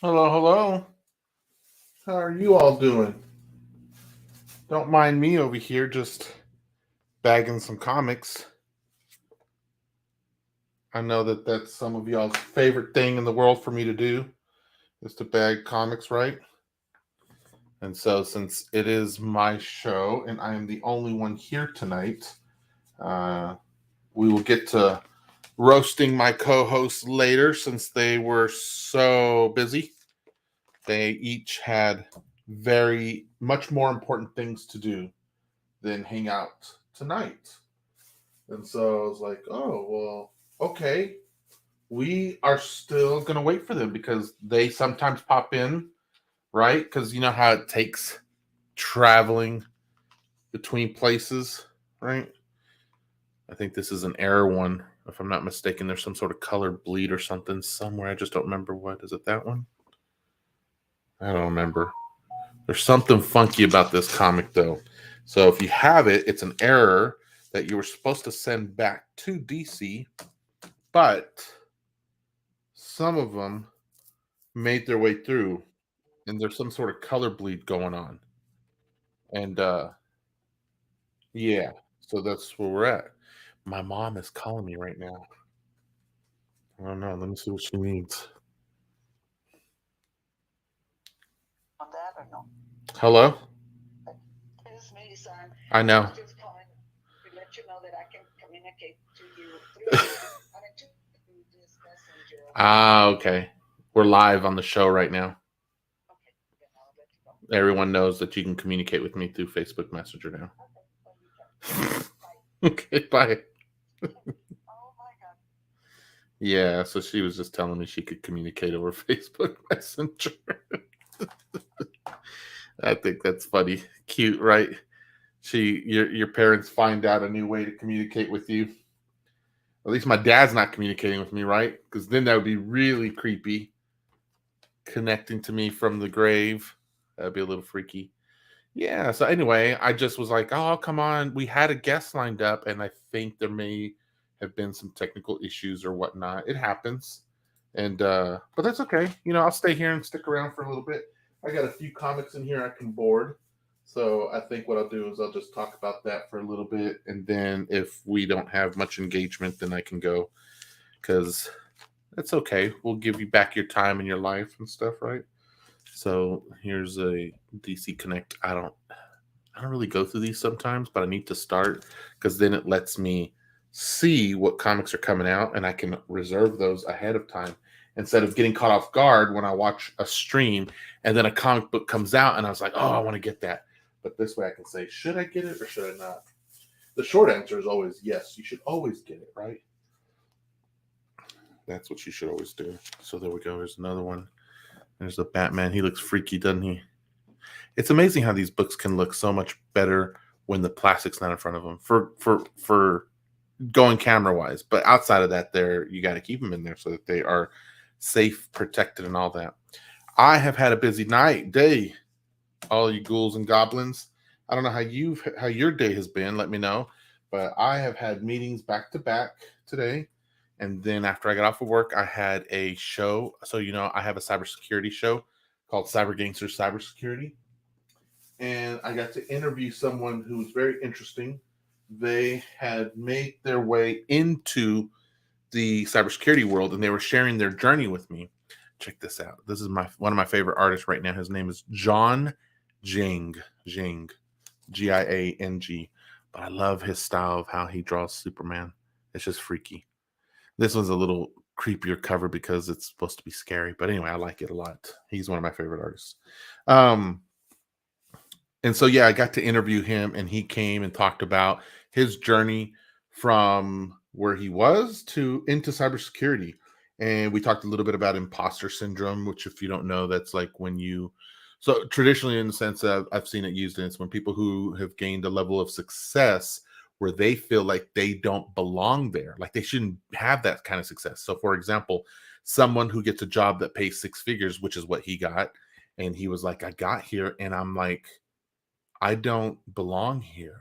Hello, hello. How are you all doing? Don't mind me over here just bagging some comics. I know that that's some of y'all's favorite thing in the world for me to do is to bag comics, right? And so, since it is my show and I am the only one here tonight, uh, we will get to roasting my co hosts later since they were so busy. They each had very much more important things to do than hang out tonight. And so I was like, oh, well, okay. We are still going to wait for them because they sometimes pop in, right? Because you know how it takes traveling between places, right? I think this is an error one. If I'm not mistaken, there's some sort of color bleed or something somewhere. I just don't remember what. Is it that one? I don't remember. There's something funky about this comic, though. So if you have it, it's an error that you were supposed to send back to DC, but some of them made their way through, and there's some sort of color bleed going on. And yeah, so that's where we're at. My mom is calling me right now. I don't know. Let me see what she needs. On that or no? Hello? It's me, son. I I know. was just calling to let you know that I can communicate to you through, I mean, to this messenger, okay? Okay. We're live on the show right now. Okay, then I'll let you go. Everyone knows that you can communicate with me through Facebook Messenger now. Okay, well, you can. Bye. Okay, bye. Oh my God. Yeah, so she was just telling me she could communicate over Facebook Messenger. I think that's funny. Cute, right? Your parents find out a new way to communicate with you. At least my dad's not communicating with me, right? Because then that would be really creepy. Connecting to me from the grave. That'd be a little freaky. Yeah. So anyway, I just was like, oh, come on. We had a guest lined up, and I think there may have been some technical issues or whatnot. It happens. And but that's okay. I'll stay here and stick around for a little bit. I got a few comics in here I can board. So I think what I'll do is I'll just talk about that for a little bit, and then if we don't have much engagement, then I can go because that's okay. We'll give you back your time and your life and stuff, right? So here's a DC Connect. I don't really go through these sometimes, but I need to start because then it lets me see what comics are coming out and I can reserve those ahead of time instead of getting caught off guard when I watch a stream and then a comic book comes out and I was like, oh, I want to get that. But this way I can say, should I get it or should I not? The short answer is always yes. You should always get it, right? That's what you should always do. So there we go. There's another one. There's the Batman. He looks freaky, doesn't he? It's amazing how these books can look so much better when the plastic's not in front of them for going camera wise. But outside of that, there you got to keep them in there so that they are safe, protected, and all that. I have had a busy day, all you ghouls and goblins. I don't know how your day has been. Let me know. But I have had meetings back to back today. And then after I got off of work, I had a show. So I have a cybersecurity show called Cyber Gangsters Cybersecurity, and I got to interview someone who was very interesting. They had made their way into the cybersecurity world, and they were sharing their journey with me. Check this out. This is one of my favorite artists right now. His name is John Jing. Jing, Giang. But I love his style of how he draws Superman. It's just freaky. This one's a little creepier cover because it's supposed to be scary. But anyway, I like it a lot. He's one of my favorite artists. Um, and so yeah, I got to interview him, and he came and talked about his journey from where he was to into cybersecurity. And we talked a little bit about imposter syndrome, which, if you don't know, that's like when you, so traditionally, in the sense that I've seen it used, in it's when people who have gained a level of success where they feel like they don't belong there, like they shouldn't have that kind of success. So for example, someone who gets a job that pays six figures, which is what he got, and he was like, I got here and I'm like, I don't belong here,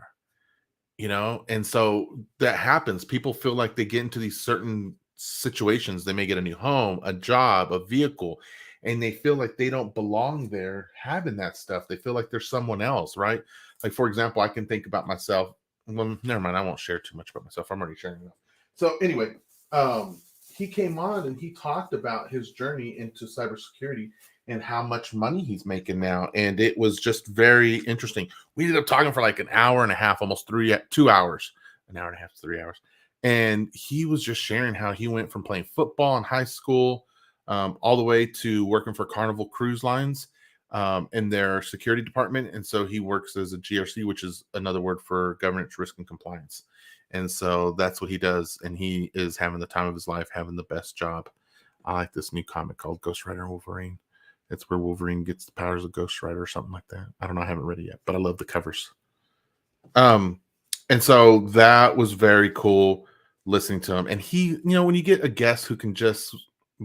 And so that happens. People feel like they get into these certain situations. They may get a new home, a job, a vehicle, and they feel like they don't belong there having that stuff. They feel like they're someone else, right? Like, for example, I can think about myself. Well, never mind, I won't share too much about myself. I'm already sharing enough. So anyway, he came on and he talked about his journey into cybersecurity and how much money he's making now. And it was just very interesting. We ended up talking for like an hour and a half, almost 2 hours, an hour and a half, 3 hours. And he was just sharing how he went from playing football in high school all the way to working for Carnival Cruise Lines in their security department. And so he works as a GRC, which is another word for governance, risk, and compliance. And so that's what he does. And he is having the time of his life, having the best job. I like this new comic called Ghost Rider and Wolverine. It's where Wolverine gets the powers of Ghost Rider or something like that. I don't know. I haven't read it yet, but I love the covers. And so that was very cool listening to him. And he, when you get a guest who can just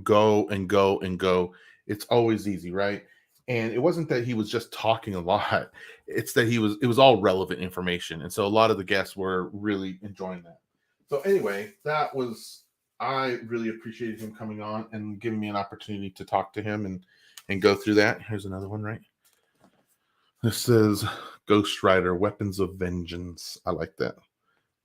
go and go and go, it's always easy, right? And it wasn't that he was just talking a lot. It's that it was all relevant information. And so a lot of the guests were really enjoying that. So anyway, I really appreciated him coming on and giving me an opportunity to talk to him and go through that. Here's another one, right? This says Ghost Rider, Weapons of Vengeance. I like that.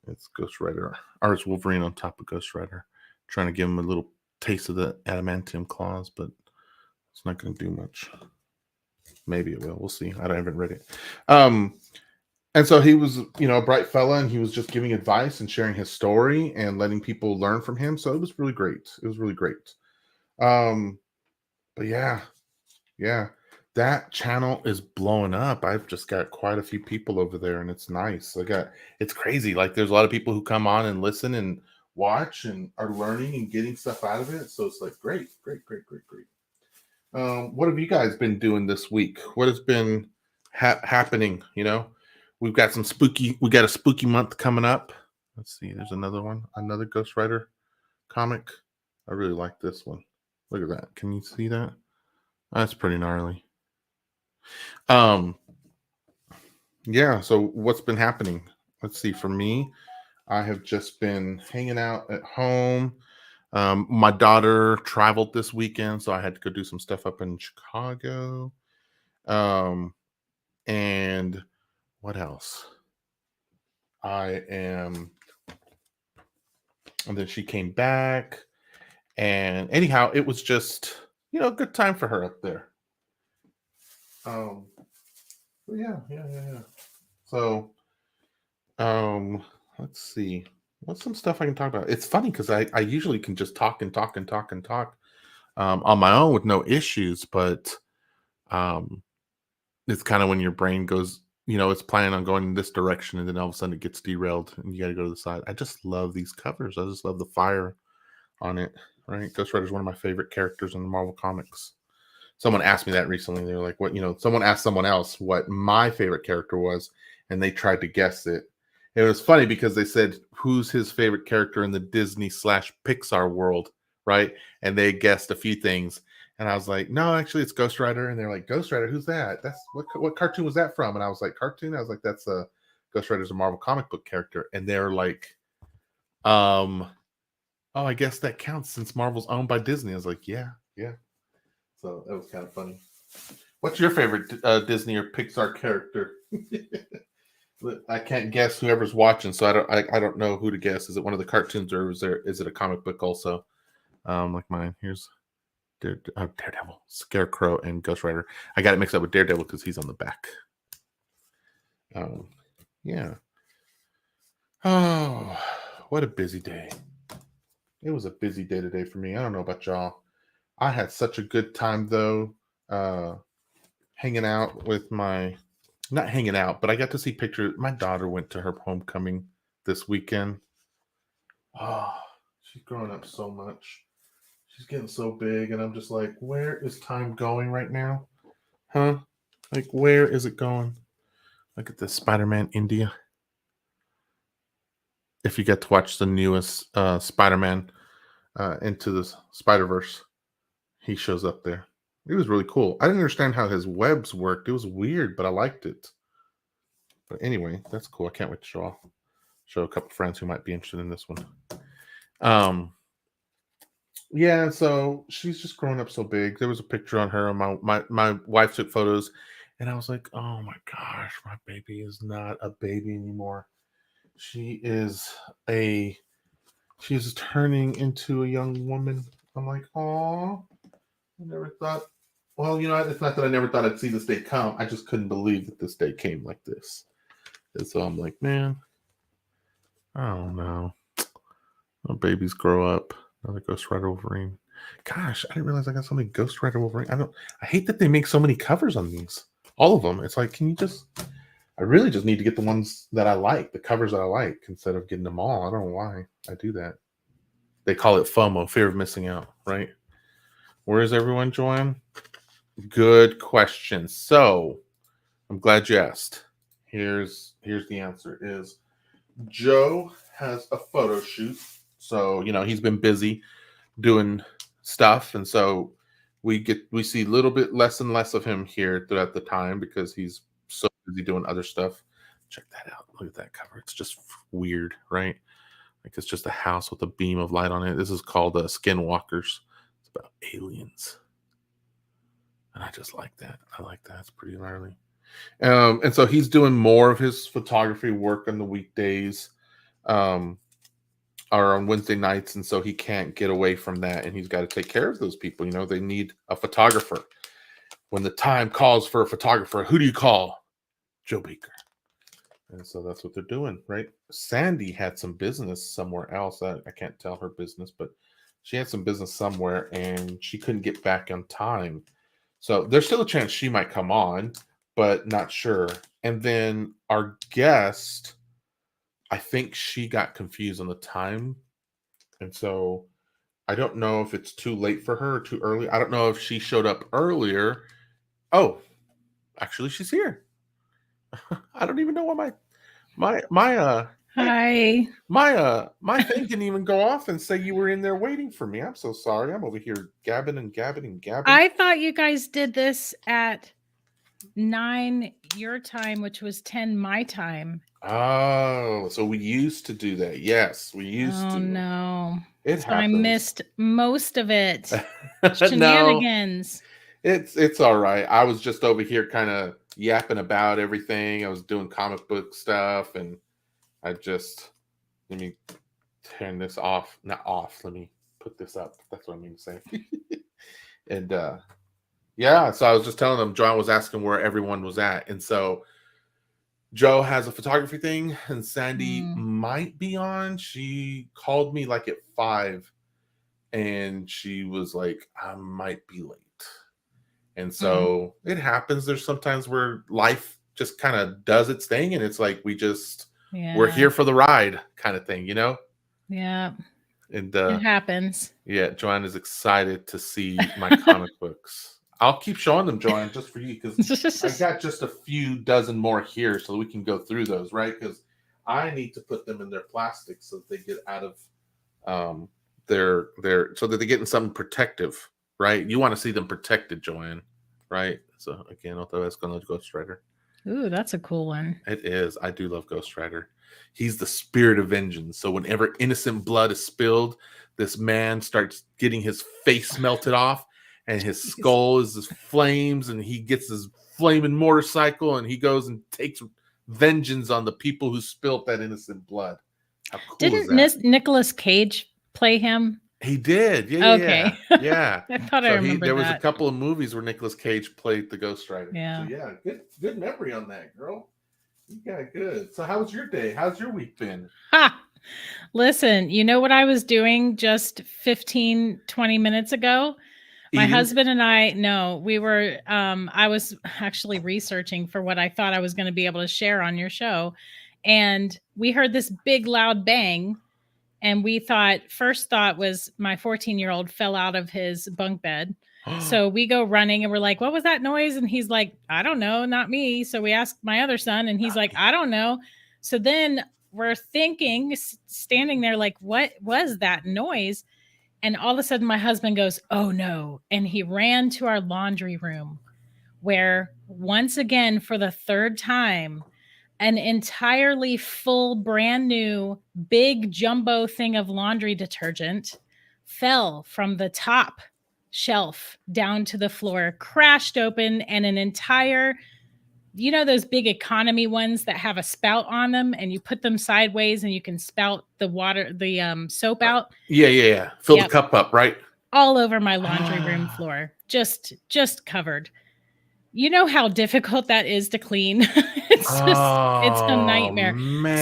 It's Ghost Rider. Or it's Wolverine on top of Ghost Rider. Trying to give him a little taste of the adamantium claws, but it's not going to do much. Maybe it will. We'll see. I haven't read it. And so he was, a bright fella, and he was just giving advice and sharing his story and letting people learn from him. So it was really great. It was really great. But yeah, that channel is blowing up. I've just got quite a few people over there, and it's nice. It's crazy. Like, there's a lot of people who come on and listen and watch and are learning and getting stuff out of it. So it's like great. What have you guys been doing this week? What has been happening? We got a spooky month coming up. Let's see. There's another one, another Ghost Rider comic. I really like this one. Look at that. Can you see that? That's pretty gnarly. Yeah. So what's been happening? Let's see. For me, I have just been hanging out at home. My daughter traveled this weekend, so I had to go do some stuff up in Chicago. And what else? And then she came back, and anyhow, it was just, a good time for her up there. Yeah. So, let's see. What's some stuff I can talk about? It's funny because I usually can just talk and talk on my own with no issues, but it's kind of when your brain goes, it's planning on going in this direction, and then all of a sudden it gets derailed and you got to go to the side. I just love these covers. I just love the fire on it, right? Ghost Rider is one of my favorite characters in the Marvel Comics. Someone asked me that recently. They were like, what, someone asked someone else what my favorite character was, and they tried to guess it. It was funny because they said, who's his favorite character in the Disney/Pixar world, right? And they guessed a few things. And I was like, no, actually, it's Ghost Rider. And they're like, Ghost Rider, who's that? That's what cartoon was that from? And I was like, cartoon? I was like, that's Ghost Rider's a Marvel comic book character. And they're like, oh, I guess that counts since Marvel's owned by Disney. I was like, yeah. So that was kind of funny. What's your favorite Disney or Pixar character? I can't guess whoever's watching, so I don't know who to guess. Is it one of the cartoons, or is it a comic book also? Like mine. Here's Daredevil, Scarecrow, and Ghost Rider. I got it mixed up with Daredevil because he's on the back. Yeah. Oh, what a busy day. It was a busy day today for me. I don't know about y'all. I had such a good time, though, hanging out with not hanging out, but I got to see pictures. My daughter went to her homecoming this weekend. Oh, she's growing up so much. She's getting so big, and I'm just like, where is time going right now? Huh? Like, where is it going? Look at this Spider-Man India. If you get to watch the newest Spider-Man Into the Spider-Verse, he shows up there. It was really cool. I didn't understand how his webs worked. It was weird, but I liked it. But anyway, that's cool. I can't wait to show a couple friends who might be interested in this one. Yeah, so she's just growing up so big. There was a picture on her, and my wife took photos, and I was like, "Oh my gosh, my baby is not a baby anymore. She is a she's turning into a young woman." I'm like, "Oh, I never thought." Well, it's not that I never thought I'd see this day come. I just couldn't believe that this day came like this. And so I'm like, man, I don't know. My babies grow up. Another Ghost Rider Wolverine. Gosh, I didn't realize I got so many Ghost Rider Wolverine. I hate that they make so many covers on these. All of them. It's like, can you just I really just need to get the ones that I like, the covers that I like, instead of getting them all. I don't know why I do that. They call it FOMO, fear of missing out, right? Where is everyone, Joanne? Good question. So I'm glad you asked. Here's the answer is Joe has a photo shoot. So, he's been busy doing stuff. And so we see a little bit less and less of him here throughout the time because he's so busy doing other stuff. Check that out. Look at that cover. It's just weird, right? Like it's just a house with a beam of light on it. This is called Skinwalkers. It's about aliens. And I just like that. I like that. It's pretty gnarly. And so he's doing more of his photography work on the weekdays, or on Wednesday nights, and so he can't get away from that, and he's got to take care of those people. They need a photographer. When the time calls for a photographer, who do you call? Joe Baker. And so that's what they're doing, right? Sandy had some business somewhere else. I can't tell her business, but she had some business somewhere, and she couldn't get back on time. So there's still a chance she might come on, but not sure. And then our guest, I think she got confused on the time. And so I don't know if it's too late for her or too early. I don't know if she showed up earlier. Oh, actually she's here. I don't even know why Hi. my thing didn't even go off and say you were in there waiting for me. I'm so sorry. I'm over here gabbing and gabbing and gabbing. I thought you guys did this at 9 your time, which was 10 my time. Oh, so we used to do that. Yes, we used to. Oh no. It So I happens. missed most of it. No, Shenanigans. it's all right. I was just over here kind of yapping about everything. I was doing comic book stuff, and let me turn this off. Not off. Let me put this up. That's what I mean to say. And yeah, so I was just telling them. John was asking where everyone was at, and so Joe has a photography thing, and Sandy might be on. She called me like at 5, and she was like, "I might be late." And so it happens. There's sometimes where life just kind of does its thing, and it's like we're here for the ride kind of thing, Yeah. And it happens. Yeah, Joanne is excited to see my comic books. I'll keep showing them, Joanne, just for you, because I got just a few dozen more here so we can go through those, right? Because I need to put them in their plastic so that they get out of their so that they get in something protective, right? You want to see them protected, Joanne, right? So again, otra vez con el Ghost Rider. Ooh, that's a cool one. It is. I do love Ghost Rider. He's the spirit of vengeance. So whenever innocent blood is spilled, this man starts getting his face melted off, and his skull is this flames, and he gets his flaming motorcycle, and he goes and takes vengeance on the people who spilled that innocent blood. How cool Didn't is that? Nicolas Cage play him? He did. Yeah. Okay. Yeah. I thought I remembered there was that. a couple of movies where Nicolas Cage played the Ghost Rider. Yeah. So yeah, good memory on that, girl. You got good. So how was your day? How's your week been? Ha! Listen, you know what I was doing just 15, 20 minutes ago? My husband and I, I was actually researching for what I thought I was going to be able to share on your show. And we heard this big loud bang. And first thought was my 14-year-old fell out of his bunk bed. So we go running and we're like, what was that noise? And he's like, I don't know, not me. So we asked my other son and he's like, I don't know. So then we're thinking, standing there like, what was that noise? And all of a sudden my husband goes, oh no. And he ran to our laundry room where once again, for the third time, an entirely full, brand new, big jumbo thing of laundry detergent fell from the top shelf down to the floor, crashed open, and an entire, you know, those big economy ones that have a spout on them and you put them sideways and you can spout the water, the soap out. Yeah. Fill the Yep. cup up, right? All over my laundry room floor. Just covered. You know how difficult that is to clean. It's a nightmare.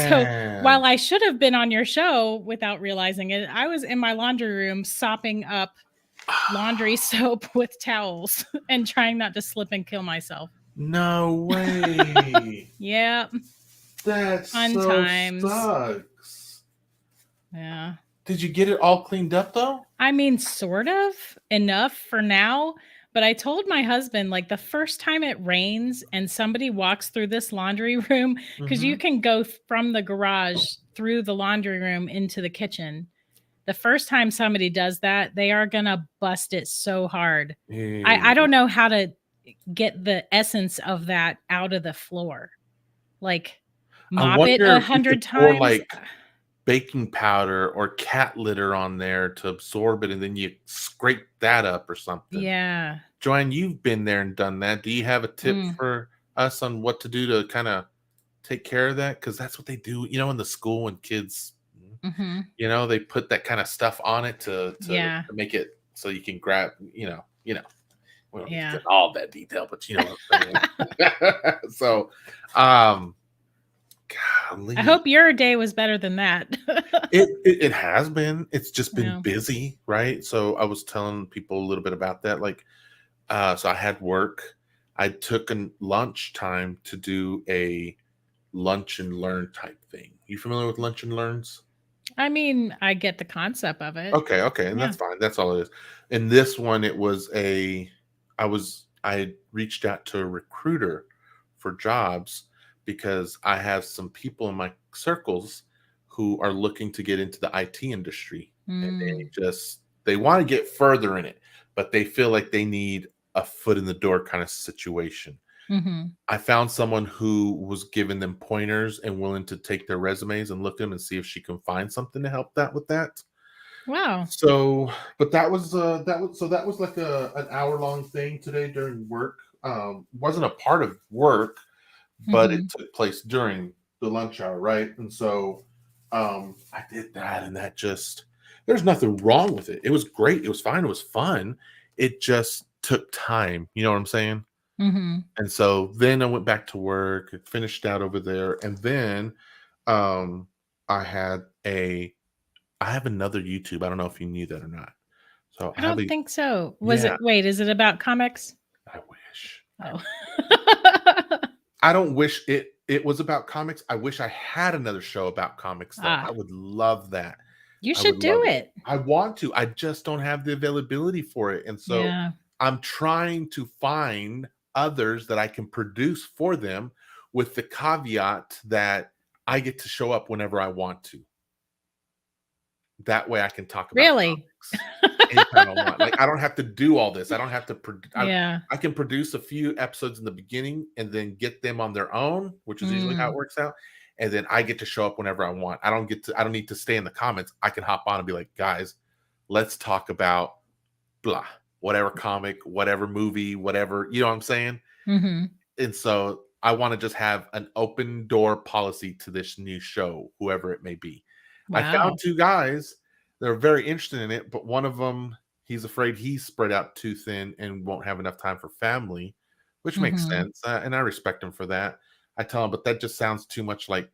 So while Man. I should have been on your show without realizing it, I was in my laundry room sopping up laundry soap with towels and trying not to slip and kill myself. No way. Yeah. That Fun so times. sucks. Yeah. Did you get it all cleaned up though? I mean, sort of enough for now. But I told my husband, like, the first time it rains and somebody walks through this laundry room, because you can go from the garage through the laundry room into the kitchen. The first time somebody does that, they are going to bust it so hard. I don't know how to get the essence of that out of the floor. Like, mop it 100 times. Like baking powder or cat litter on there to absorb it, and then you scrape that up or something. Yeah. Joanne, you've been there and done that. Do you have a tip for us on what to do to kind of take care of that? Because that's what they do, you know, in the school when kids, you know, they put that kind of stuff on it to make it so you can grab, you know. We don't need to get all that detail, but you know what I'm saying. So, golly. I hope your day was better than that. It has been. It's just been busy, right? So I was telling people a little bit about that. Like, so I had work. I took a lunch time to do a lunch and learn type thing. You familiar with lunch and learns? I mean, I get the concept of it. Okay, and that's fine. That's all it is. In this one, it was I reached out to a recruiter for jobs because I have some people in my circles who are looking to get into the IT industry, and they want to get further in it, but they feel like they need a foot in the door kind of situation. I found someone who was giving them pointers and willing to take their resumes and look at them and see if she can find something to help with that. Wow. So, but that was like an hour-long thing today during work. Wasn't a part of work, but it took place during the lunch hour, right? And so I did that, and that just, there's nothing wrong with it. It was great. It was fine. It was fun. It just took time. You know what I'm saying? And so then I went back to work, finished out over there, and then I have another YouTube. I don't know if you knew that or not. So I don't think so. Is it about comics? I wish. Oh. I don't wish it was about comics. I wish I had another show about comics though. I would love that. You should do it. I want to. I just don't have the availability for it. And so I'm trying to find others that I can produce for them, with the caveat that I get to show up whenever I want to. That way I can talk about comics anytime I want. Like, I don't have to do all this. I don't have to I can produce a few episodes in the beginning and then get them on their own, which is usually how it works out. And then I get to show up whenever I want. I don't need to stay in the comments. I can hop on and be like, guys, let's talk about blah, whatever comic, whatever movie, whatever, you know what I'm saying? And so I want to just have an open door policy to this new show, whoever it may be. Wow. I found two guys that are very interested in it, but one of them, he's afraid he's spread out too thin and won't have enough time for family, which makes sense. And I respect him for that. I tell him, but that just sounds too much like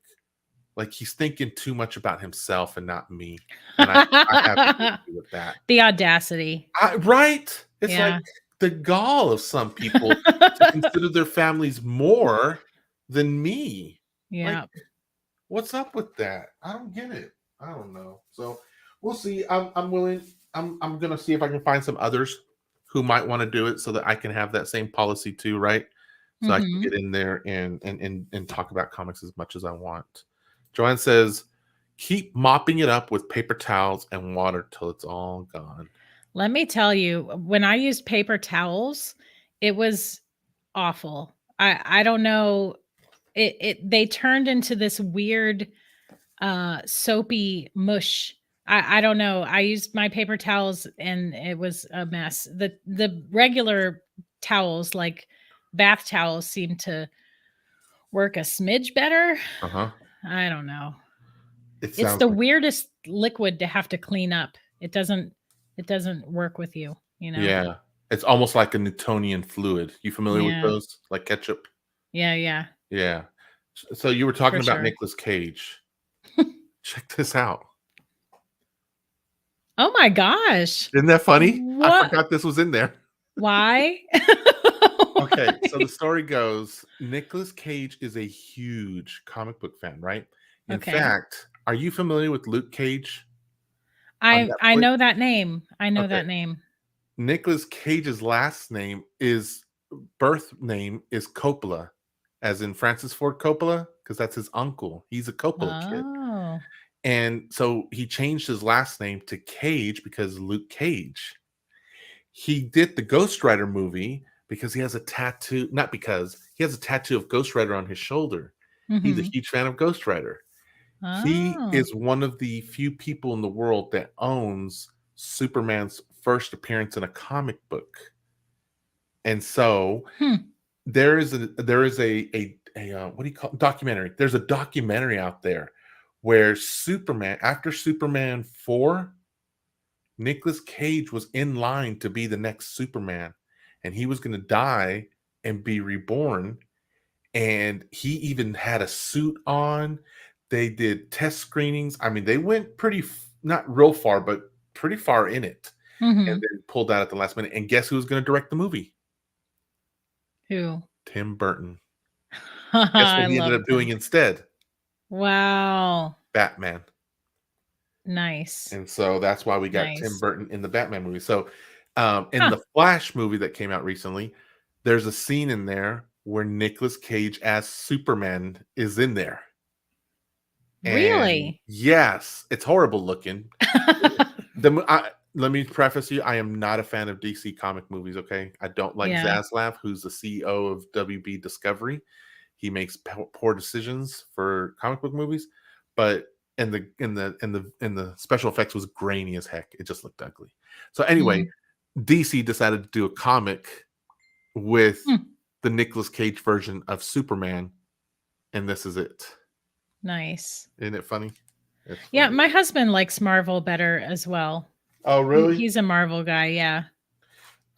he's thinking too much about himself and not me. And I have to do with that. The audacity. Right? It's like the gall of some people to consider their families more than me. Yeah. Like, what's up with that? I don't get it. I don't know. So we'll see. I'm willing. I'm gonna see if I can find some others who might want to do it so that I can have that same policy too, right? So I can get in there and talk about comics as much as I want. Joanne says, keep mopping it up with paper towels and water till it's all gone. Let me tell you, when I used paper towels, it was awful. I don't know. They turned into this weird soapy mush I don't know. I used my paper towels and it was a mess. The regular towels, like bath towels, seem to work a smidge better. Uh-huh. I don't know. It It's sounds the like, weirdest liquid to have to clean up. It doesn't work with you, yeah. It's almost like a Newtonian fluid. You familiar with Yeah. those? Like ketchup? Yeah, yeah, Yeah. So you were for talking about sure. Nicolas Cage. Check this out. Oh my gosh. Isn't that funny? I What? forgot this was in there. Why? Okay, so the Why? story goes, Nicolas Cage is a huge comic book fan, right? In Okay. fact, are you familiar with Luke Cage on I Netflix? know that name. I know Okay. that name. Nicolas Cage's last name is birth name is Coppola, as in Francis Ford Coppola, because that's his uncle. He's a Coppola kid. Oh. And so he changed his last name to Cage because Luke Cage. He did the Ghost Rider movie because he has a tattoo, not because he has a tattoo of Ghost Rider on his shoulder. He's a Mhm. huge fan of Ghost Rider. He Oh. is one of the few people in the world that owns Superman's first appearance in a comic book. And so Hmm. there is a what do you call it? Documentary. There's a documentary out there where Superman, after Superman 4, Nicolas Cage was in line to be the next Superman, and he was going to die and be reborn. And he even had a suit on. They did test screenings. I mean, they went not real far, but pretty far in it, and Mhm. then pulled out at the last minute. And guess who was going to direct the movie? Who? Tim Burton. Guess what I he ended love up doing them. instead? Wow. Batman. Nice. And so that's why we got Tim Nice. Burton in the Batman movie. So, in Huh. the Flash movie that came out recently, there's a scene in there where Nicolas Cage as Superman is in there. And Really? yes, it's horrible looking. Let me preface you, I am not a fan of DC comic movies, okay? I don't like Yeah. Zaslav, who's the CEO of WB Discovery. He makes poor decisions for comic book movies, but the special effects was grainy as heck. It just looked ugly. So anyway, Mm. DC decided to do a comic with Hmm. the Nicolas Cage version of Superman, and this is it. Nice. Isn't it funny? It's Yeah, funny. my husband likes Marvel better as well. Oh, really? He's a Marvel guy, yeah.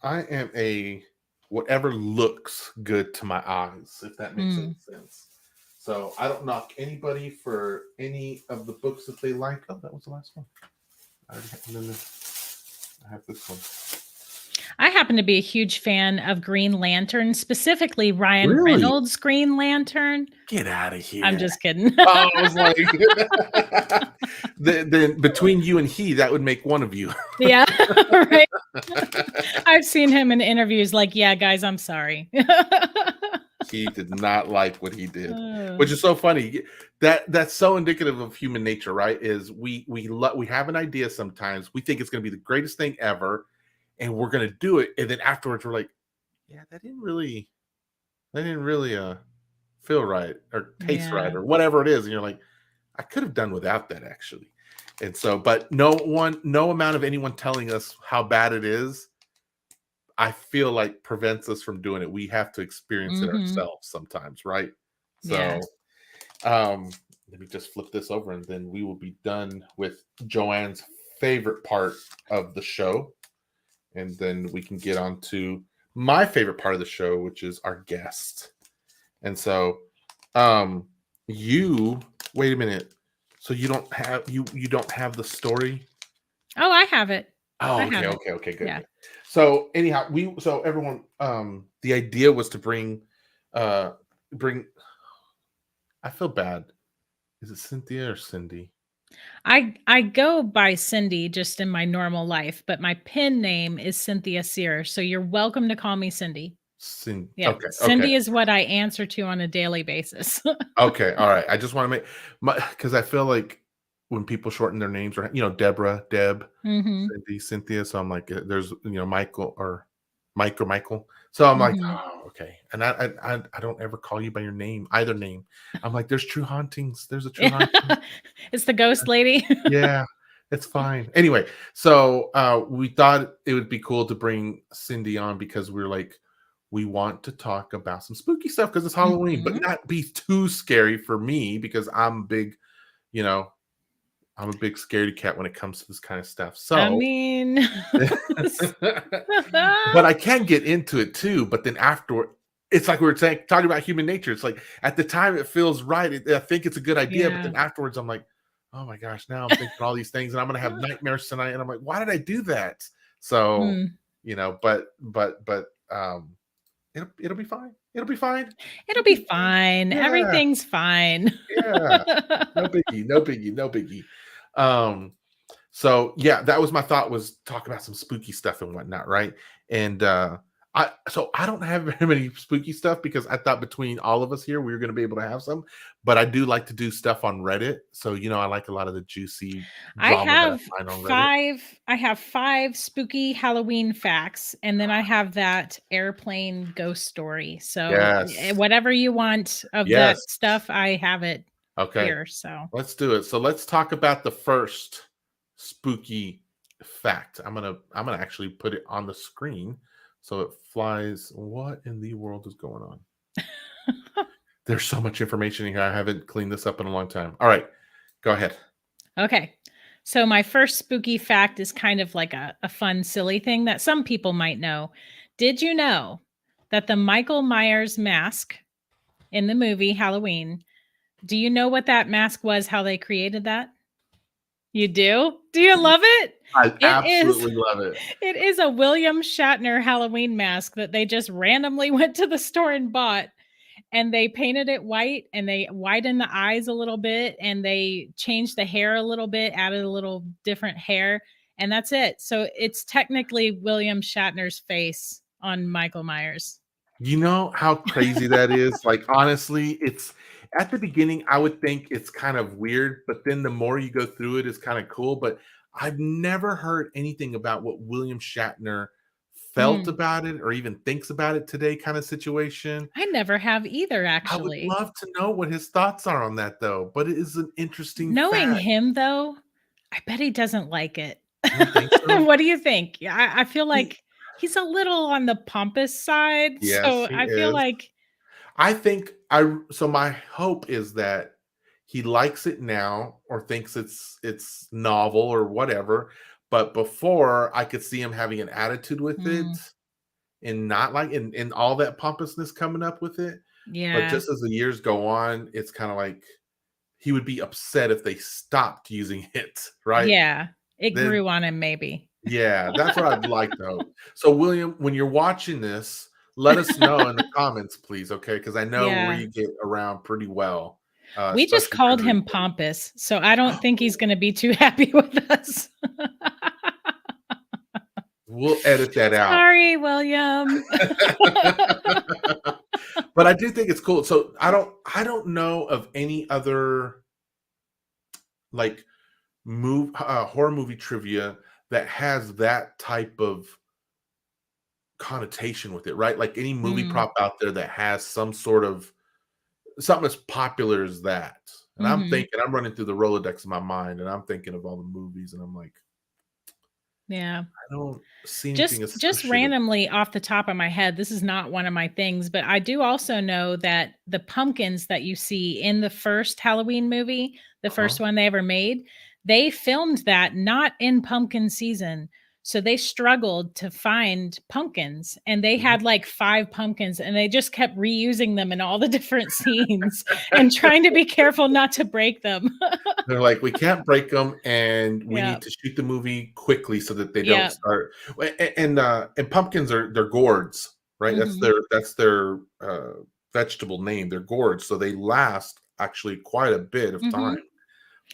I am a whatever looks good to my eyes, if that makes any Mm. sense. So I don't knock anybody for any of the books that they like. Oh, that was the last one. I have this one. I happen to be a huge fan of Green Lantern, specifically Ryan Really? Reynolds' Green Lantern. Get out of here. I'm just kidding. Oh, I was like, then between you and he, that would make one of you. Yeah, right. I've seen him in interviews like, yeah, guys, I'm sorry. He did not like what he did, Oh, which is so funny. That's so indicative of human nature, right? Is we have an idea sometimes, we think it's going to be the greatest thing ever, and we're going to do it, and then afterwards we're like, yeah, that didn't really feel right or taste right yeah. or whatever it is, and you're like, I could have done without that actually. And so, but no amount of anyone telling us how bad it is, I feel like prevents us from doing it. We have to experience it Mhm. ourselves sometimes, right? Yeah. So, let me just flip this over and then we will be done with Joanne's favorite part of the show. And then we can get on to my favorite part of the show, which is our guest. And so, you wait a minute. So you don't have the story? Oh, I have it. Oh, I okay, have it. okay, good, Yeah. good. So anyhow, everyone, the idea was to bring. I feel bad. Is it Cynthia or Cindy? I go by Cindy just in my normal life, but my pen name is Cynthia Seer. So you're welcome to call me Cindy. Yeah. Okay, okay, Cindy is what I answer to on a daily basis. okay. All right. I just want to because I feel like when people shorten their names, or Deborah, Deb, Mhm. Cindy, Cynthia. So I'm like, there's Michael or Mike or Michael. So I'm like, Mhm. oh, okay. And I don't ever call you by your name, either name. I'm like, there's true hauntings. There's a true haunting. It's the ghost lady. Yeah. It's fine. Anyway, so we thought it would be cool to bring Cindy on because we are like, we want to talk about some spooky stuff because it's Halloween, but Mhm. not be too scary for me because I'm big, you know, I'm a big scaredy cat when it comes to this kind of stuff. I So, mean, but I can get into it too. But then afterward, it's like we were saying, talking about human nature. It's like at the time it feels right. I think it's a good idea, but yeah. then afterwards, I'm like, oh my gosh, now I'm thinking all these things, and I'm gonna have nightmares tonight. And I'm like, why did I do that? So, Mm. but it'll be fine. It'll be fine. It'll be fine. Yeah, Everything's fine. yeah. No biggie, no biggie, no biggie. Um, so yeah, that was my thought, was talk about some spooky stuff and whatnot, right? And I don't have very many spooky stuff because I thought between all of us here we were going to be able to have some, but I do like to do stuff on Reddit. So I like a lot of the juicy I drama that have I find on Reddit. five spooky Halloween facts, and then I have that airplane ghost story. So Yes, whatever you want of that yes. stuff, I have it Okay, here. So let's do it. So let's talk about the first spooky fact. I'm gonna actually put it on the screen so it flies. What in the world is going on? There's so much information in here. I haven't cleaned this up in a long time. All right, go ahead. okay. So my first spooky fact is kind of like a fun, silly thing that some people might know. Did you know that the Michael Myers mask in the movie Halloween, do you know what that mask was, how they created that? You do? Do you love it? I It is absolutely love it. it is a William Shatner Halloween mask that they just randomly went to the store and bought, and they painted it white, and they widened the eyes a little bit, and they changed the hair a little bit, added a little different hair, and that's it. So it's technically William Shatner's face on Michael Myers. You know how crazy that is? Like, honestly, it's at the beginning, I would think it's kind of weird, but then the more you go through it, it's kind of cool. But I've never heard anything about what William Shatner felt Mm. about it or even thinks about it today kind of situation. I never have either, I would actually. love to know what his thoughts are on that, though. But it is an interesting Knowing fact. him, though, I bet he doesn't like it. You don't think so? What do you think? Yeah, I feel He like he's a little on the pompous side, Yes, so he I feel is. like I think I so my hope is that he likes it now or thinks it's novel or whatever, but before I could see him having an attitude with it mm, and not like and all that pompousness coming up with it. But yeah, just as the years go on, it's kind of like he would be upset if they stopped using it, right? yeah, it Then grew on him maybe. yeah, that's what I'd like to hope. So, William, when you're watching this, let us know in the comments, please, okay? Because I know Yeah. we get around pretty well, We just especially during called the him recording. pompous, so I don't think he's gonna be too happy with us. We'll edit that out. Sorry, William. But I do think it's cool. So I don't know of any other like horror movie trivia that has that type of connotation with it, right? Like any movie Mm, prop out there that has some sort of something as popular as that. And mhm. I'm running through the Rolodex in my mind and I'm thinking of all the movies and I'm like, Yeah. I don't see anything Just associated. randomly off the top of my head, this is not one of my things, but I do also know that the pumpkins that you see in the first Halloween movie, the Uh-huh. first one they ever made, they filmed that not in pumpkin season. So they struggled to find pumpkins, and they Mhm. had like 5 pumpkins, and they just kept reusing them in all the different scenes and trying to be careful not to break them. They're like, we can't break them, and we Yeah. need to shoot the movie quickly so that they don't Yeah. start. And pumpkins they're gourds, right? That's Mhm. their vegetable name. They're gourds, so they last actually quite a bit of time. Mhm.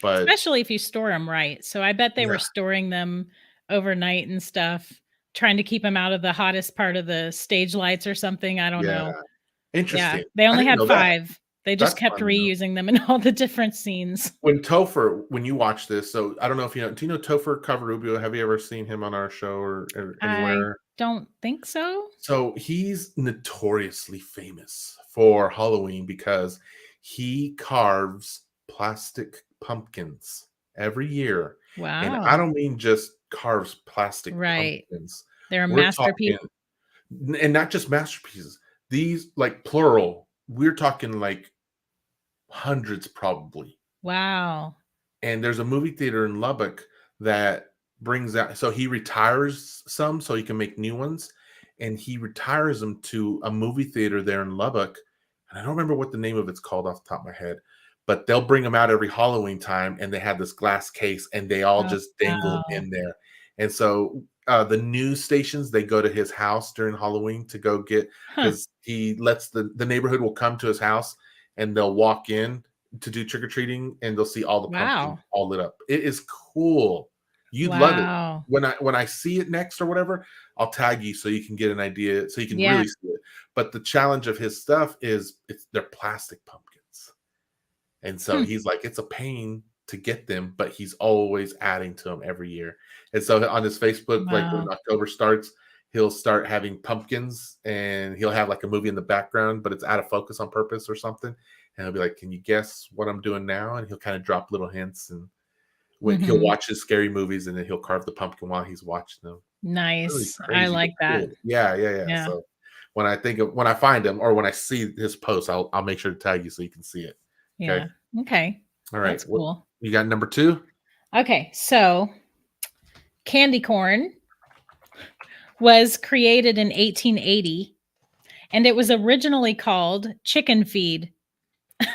But Especially if you store them right. So I bet they yeah, were storing them overnight and stuff, trying to keep them out of the hottest part of the stage lights or something, I don't yeah, know. Yeah, interesting. they I only didn't had know that. 5. They just That's kept fun to know. reusing them in all the different scenes. When you watch this, so I don't know if do you know Topher Covarubio? Have you ever seen him on our show or I anywhere? don't think so. So he's notoriously famous for Halloween because he carves plastic pumpkins every year And I Wow. don't mean just carves plastic Right. pumpkins. They're a We're masterpiece. talking, and not just masterpieces. These, like, plural. We're talking like hundreds probably. Wow. And there's a movie theater in Lubbock that brings out, so he retires some so he can make new ones, and he retires them to a movie theater there in Lubbock. And I don't remember what the name of it's called off the top of my head, but they'll bring them out every Halloween time, and they have this glass case, and they all Oh, just dangle wow. in there. And so the news stations, they go to his house during Halloween to go get, Huh. because he lets the neighborhood will come to his house, and they'll walk in to do trick or treating, and they'll see all the pumpkins Wow. all lit up. It is cool. You'd love it. Wow. When I see it next or whatever, I'll tag you so you can get an idea, so you can Yeah. really see it. But the challenge of his stuff is they're plastic pumpkins, and so Hmm. he's like, it's a pain to get them, but he's always adding to them every year. And so on his Facebook, like when Wow. October starts, he'll start having pumpkins, and he'll have like a movie in the background, but it's out of focus on purpose or something. And he'll be like, "Can you guess what I'm doing now?" And he'll kind of drop little hints, and when he'll Mhm. watch his scary movies, and then he'll carve the pumpkin while he's watching them. Really Nice. I crazy, but like that. cool. Yeah, yeah, yeah. Yeah. So when I find him or when I see his post, I'll make sure to tag you so you can see it. Okay. Yeah. Okay. All right. That's What cool. you got? Number 2. Okay. So candy corn was created in 1880 and it was originally called chicken feed. Are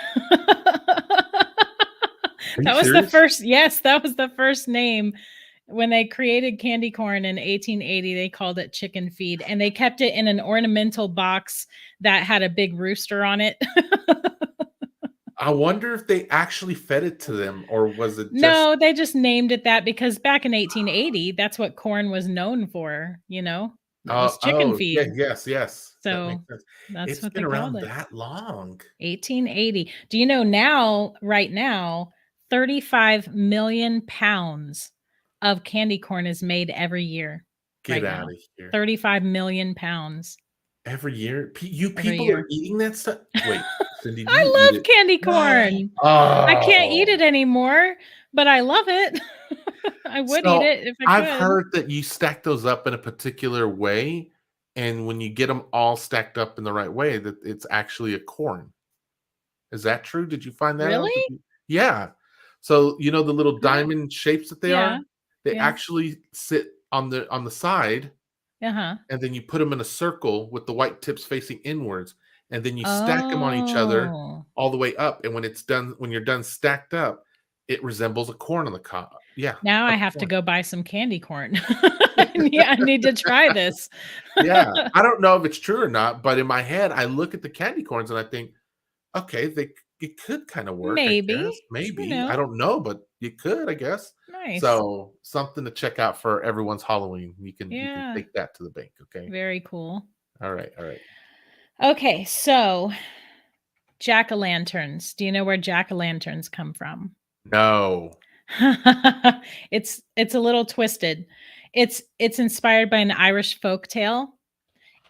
you That was the serious? first, yes, that was the first name. When they created candy corn in 1880, they called it chicken feed and they kept it in an ornamental box that had a big rooster on it. I wonder if they actually fed it to them, or was it just? No, they just named it that because back in 1880, that's what corn was known for, It was chicken Oh, yeah, feed. yes, yes. That makes So sense. that's It's what been they called around it. that long. 1880. Do you know now, right now, 35 million pounds of candy corn is made every year, Get right out now. of here. 35 million pounds Every year? You every people are year. eating that stuff? Wait, Cindy, do you I eat love it? candy corn. I can't eat Oh. it anymore, but I love it. I would eat So, it if I I've could. heard that you stack those up in a particular way, and when you get them all stacked up in the right way, that it's actually a corn. Is that true? Did you find that out? Really? Yeah. So, the little Huh. diamond shapes that they Yeah. are? They Yeah. actually sit on the side, Uh-huh. and then you put them in a circle with the white tips facing inwards, and then you stack them on each other Oh. all the way up, and when you're done stacked up, it resembles a corn on the cob. Yeah, Now a I have to corn. go buy some candy corn. Yeah, I need to try this. Yeah, I don't know if it's true or not, but in my head, I look at the candy corns and I think, "Okay, it could kinda work, I Maybe, guess, you maybe, I know. don't know, but it could, I guess." Nice. So, something to check out for everyone's Halloween. You can Yeah, take that to the bank, okay? very cool. Alright, alright. Okay, so jack-o'-lanterns. Do you know where jack-o'-lanterns come from? No. It's a little twisted. It's inspired by an Irish folk tale,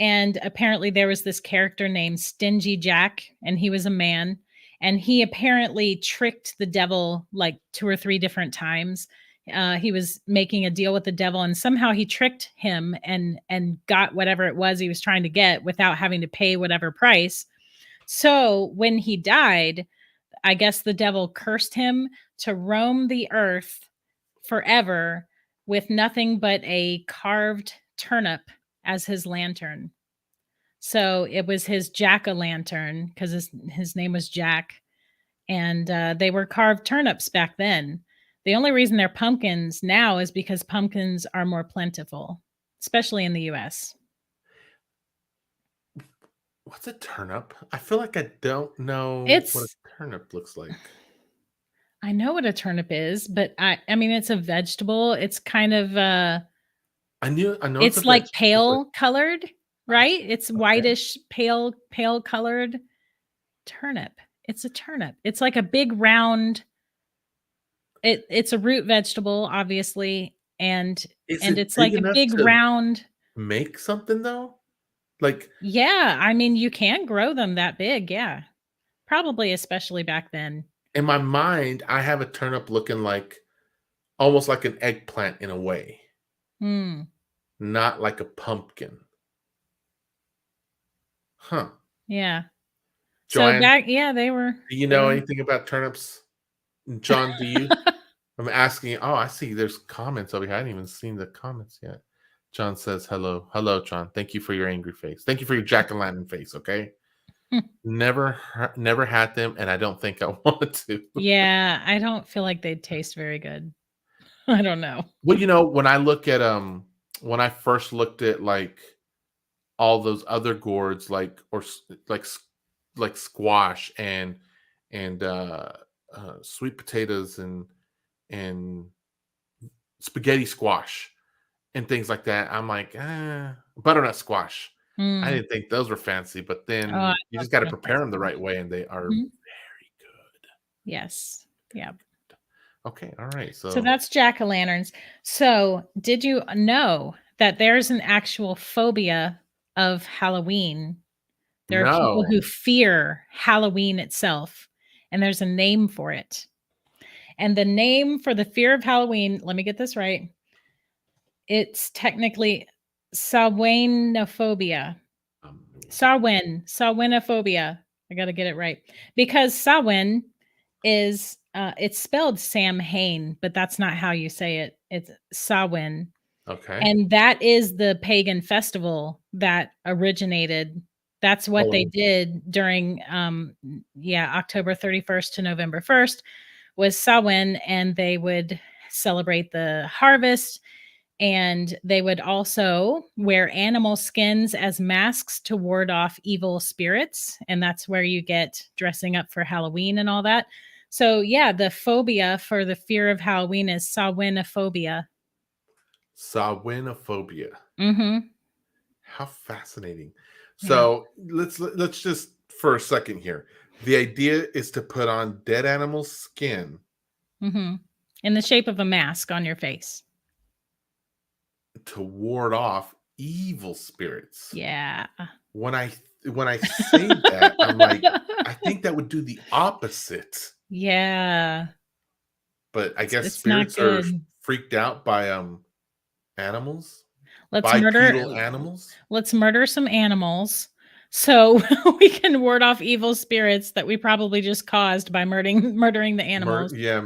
and apparently there was this character named Stingy Jack, and he was a man, and he apparently tricked the devil like 2 or 3 different times. He was making a deal with the devil, and somehow he tricked him and got whatever it was he was trying to get without having to pay whatever price. So when he died, I guess the devil cursed him to roam the earth forever with nothing but a carved turnip as his lantern. So it was his jack-o'-lantern because his name was Jack, and they were carved turnips back then. The only reason they're pumpkins now is because pumpkins are more plentiful, especially in the US. What's a turnip? I feel like I don't know what a It's turnip looks like. I know what a turnip is, but I mean it's a vegetable. It's kind of I know it's a it's like vegetable, but pale colored, right? It's okay. whitish, pale colored turnip. It's a turnip. It's like a big round it's a root vegetable, obviously, Is and it it's big like a enough big to round. make something, though? Like, Yeah, I mean, you can grow them that big, yeah. Probably especially back then. in my mind, I have a turnip looking like almost like an eggplant in a way, Hmm. not like a pumpkin. Huh. Yeah. So Joanne, yeah, they were. do you They know were. anything about turnips? John, do you? I'm asking. Oh, I see. There's comments over here. I hadn't even seen the comments yet. John says hello. Hello, John. Thank you for your angry face. Thank you for your jack-o'-lantern face. Okay. Never had them, and I don't think I want to. Yeah, I don't feel like they'd taste very good. I don't know. Well, when I look at when I first looked at like all those other gourds, like squash and sweet potatoes and spaghetti squash and things like that, I'm like, butternut squash. I Mm. didn't think those were fancy, but Oh, I then you love just got to buttermilk prepare them the squash. right way, and they are Mhm. very good. Yes. Yeah. Okay, all right. So So that's jack-o'-lanterns. So did you know that there's an actual phobia of Halloween? There are people no, who fear Halloween itself, and there's a name for it. And the name for the fear of Halloween, let me get this right. It's technically Samhainophobia. um, Samhainophobia. I got to get it right because Samhain is it's spelled Sam Hain, but that's not how you say it. It's Samhain, okay. and that is the pagan festival that originated. That's what they Halloween. did during October 31st to November 1st was Samhain, and they would celebrate the harvest, and they would also wear animal skins as masks to ward off evil spirits. And that's where you get dressing up for Halloween and all that. So, yeah, the phobia for the fear of Halloween is Samhainophobia. Sawinophobia. Mm-hmm. How fascinating. Yeah. So let's just for a second here. The idea is to put on dead animal skin Mm-hmm. In the shape of a mask on your face. to ward off evil spirits. Yeah. When I say that, I'm like, I think that would do the opposite. Yeah. But I guess It's not spirits are good. freaked out by animals, Let's murder bipedal animals. let's murder some animals so we can ward off evil spirits that we probably just caused by murdering the animals. Yeah.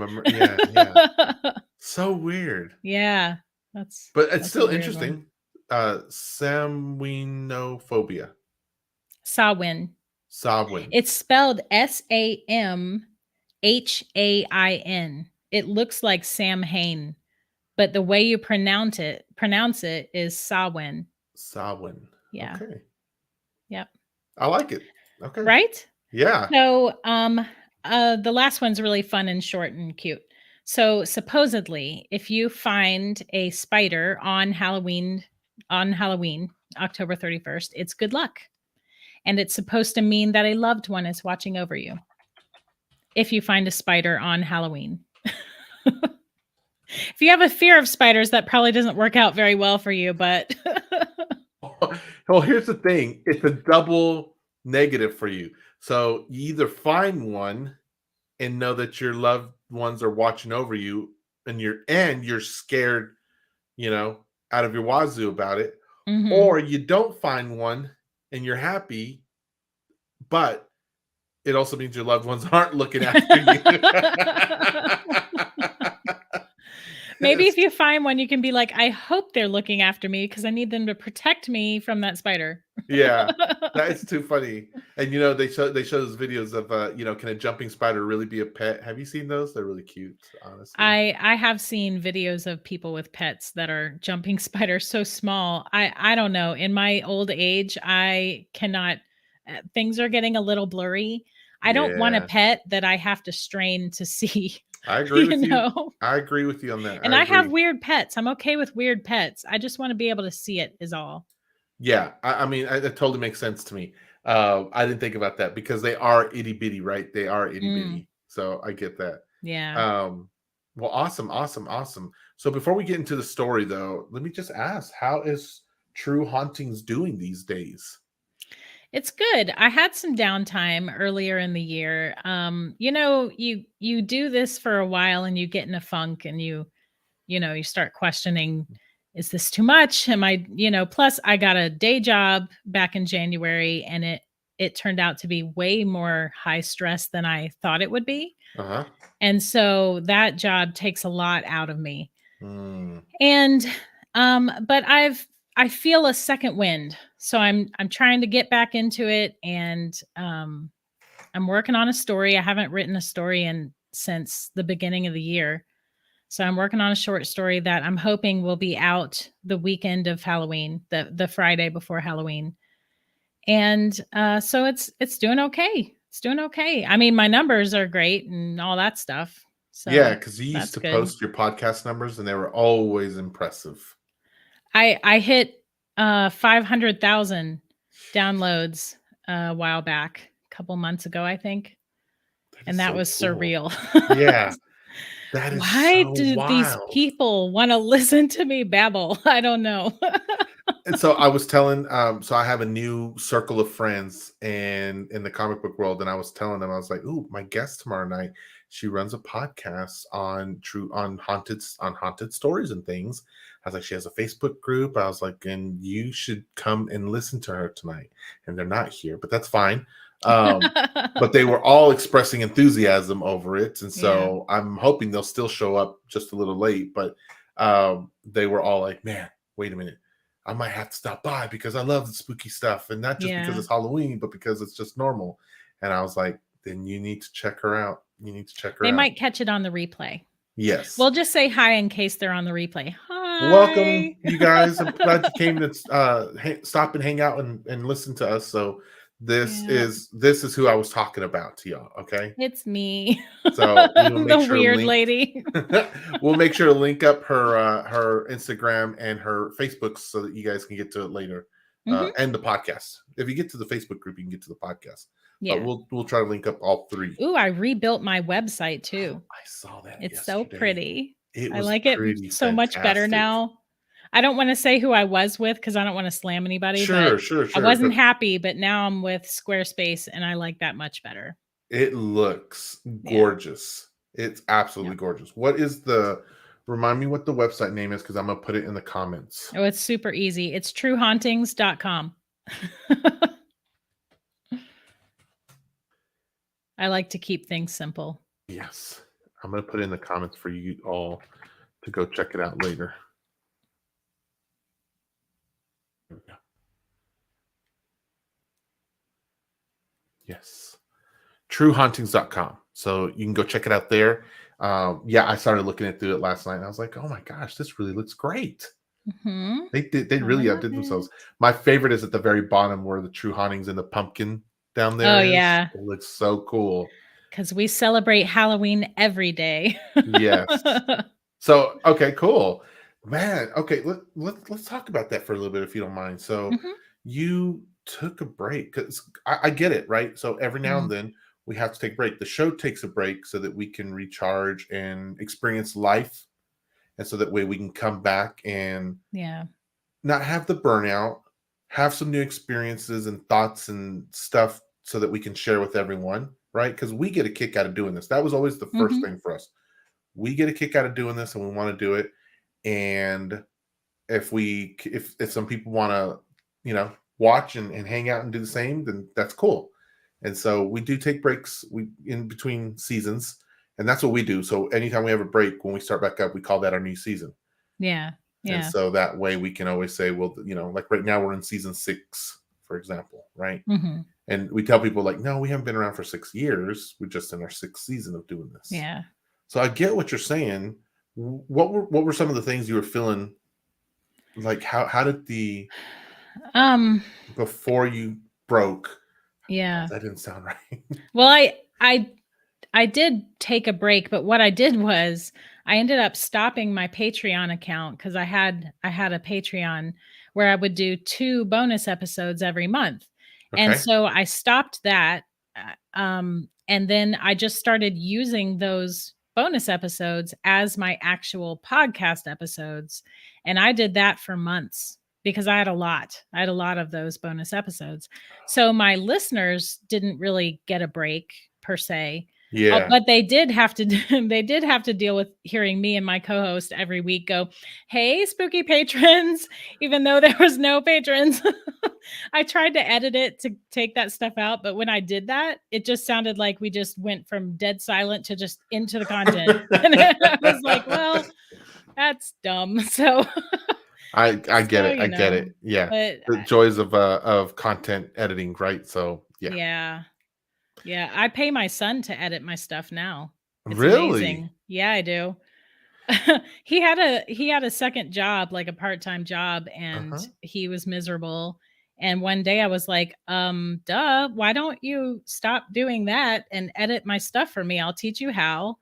So weird, Yeah, but it's that's a still weird one. interesting. Samwinophobia, Samhain. Samhain. It's spelled Samhain. It looks like Sam Hain, but the way you pronounce it is Samhain. Samhain. Yeah. Okay, Yep. I like it. Okay, Right? yeah. So, the last one's really fun and short and cute. So, supposedly, if you find a spider on Halloween, October 31st, it's good luck. And it's supposed to mean that a loved one is watching over you. If you find a spider on Halloween. If you have a fear of spiders, that probably doesn't work out very well for you, but Well, here's the thing. It's a double negative for you. So you either find one and know that your loved ones are watching over you, and you're scared, out of your wazoo about it, Mhm. or you don't find one and you're happy, but it also means your loved ones aren't looking after you. Maybe if you find one, you can be like, "I hope they're looking after me because I need them to protect me from that spider." Yeah, that is too funny. And they show those videos of can a jumping spider really be a pet? Have you seen those? They're really cute, honestly. I have seen videos of people with pets that are jumping spiders so small. I don't know. In my old age, I cannot. Things are getting a little blurry. I don't want a Yeah, pet that I have to strain to see. I agree You with you. know. I agree with you on that. And I I have agree. weird pets. I'm okay with weird pets. I just want to be able to see it. Is all. Yeah, I mean, it totally makes sense to me. I didn't think about that because they are itty bitty, right? They are itty Mm, bitty, so I get that. yeah. Um, well, awesome, awesome, awesome. So before we get into the story, though, let me just ask, how is True Hauntings doing these days? It's good. I had some downtime earlier in the year. You do this for a while and you get in a funk and you you start questioning, is this too much? Am I, plus I got a day job back in January, and it turned out to be way more high stress than I thought it would be. Uh-huh. And so that job takes a lot out of me. Mm. And but I feel a second wind. So I'm trying to get back into it, and I'm working on a story. I haven't written a story since the beginning of the year. So I'm working on a short story that I'm hoping will be out the weekend of Halloween, the Friday before Halloween. And so it's doing okay. It's doing okay. I mean, my numbers are great and all that stuff. So Yeah, because you used that's to good. post your podcast numbers and they were always impressive. I hit 500,000 downloads a while back, a couple months ago, I think. And that so was cool. surreal. Yeah. That is Why so do these wild. people want to listen to me babble? I don't know. And so I was telling, so I have a new circle of friends and in the comic book world, and I was telling them, I was like, "Ooh, my guest tomorrow night, she runs a podcast on haunted stories and things." I was like, she has a Facebook group. I was like, and you should come and listen to her tonight. And they're not here, but that's fine. But they were all expressing enthusiasm over it, and so I'm hoping they'll still show up just a little late. But they were all like, "Man, wait a minute. I might have to stop by because I love the spooky stuff, and not just because it's Halloween, but because it's just normal." And I was like, then you need to check her out. You need to check her out. They might catch it on the replay. Yes. We'll just say hi in case they're on the replay. Hi. Welcome, you guys. I'm glad you came to stop and hang out and listen to us. So this is who I was talking about to y'all. Okay. It's me. So we'll the weird lady. We'll make sure to link up her Instagram and her Facebook so that you guys can get to it later, and the podcast. If you get to the Facebook group, you can get to the podcast. Yeah, but we'll try to link up all three. Ooh, I rebuilt my website too. I saw that. It's yesterday. So pretty. I like it so much better now. I don't want to say who I was with because I don't want to slam anybody. Sure. I wasn't happy, but now I'm with Squarespace and I like that much better. It looks gorgeous. Yeah. It's absolutely gorgeous. What is remind me what the website name is, because I'm going to put it in the comments. Oh, it's super easy. It's truehauntings.com. I like to keep things simple. Yes. I'm going to put it in the comments for you all to go check it out later. Yes. Truehauntings.com. So you can go check it out there. I started looking through it last night and I was like, oh my gosh, this really looks great. Mm-hmm. They really outdid themselves. My favorite is at the very bottom where the True Hauntings and the pumpkin down there. Oh, yeah. It looks so cool. Because we celebrate Halloween every day. Yes. So, okay, cool. Man, okay, let's talk about that for a little bit if you don't mind. So you took a break, because I get it, right? So every now and then we have to take a break. The show takes a break so that we can recharge and experience life, and so that way we can come back and not have the burnout, have some new experiences and thoughts and stuff so that we can share with everyone, right? Because we get a kick out of doing this. That was always the first thing for us. We get a kick out of doing this and we want to do it. And if some people want to, watch and hang out and do the same, then that's cool. And so we do take breaks in between seasons, and that's what we do. So anytime we have a break, when we start back up, we call that our new season. Yeah. And so that way we can always say, well, like right now we're in season 6, for example, right? And we tell people like, no, we haven't been around for 6 years. We're just in our 6th season of doing this. Yeah. So I get what you're saying. What were some of the things you were feeling? Like how did before you broke? Yeah. That didn't sound right. Well, I did take a break, but what I did was I ended up stopping my Patreon account, because I had a Patreon where I would do 2 bonus episodes every month. Okay. And so I stopped that. And then I just started using those bonus episodes as my actual podcast episodes. And I did that for months because I had a lot of those bonus episodes. So my listeners didn't really get a break per se. Yeah. But they did have to they did have to deal with hearing me and my co-host every week go, "Hey, spooky patrons," even though there was no patrons. I tried to edit it to take that stuff out, but when I did that, it just sounded like we just went from dead silent to just into the content. And I was like, well, that's dumb. So I get so it. I get it. Yeah. but The joys of content editing, right? So yeah. yeah. Yeah, I pay my son to edit my stuff now. It's Really? amazing. Yeah, I do. He had a second job, like a part-time job, and Uh-huh. he was miserable. And one day I was like, duh, why don't you stop doing that and edit my stuff for me? I'll teach you how.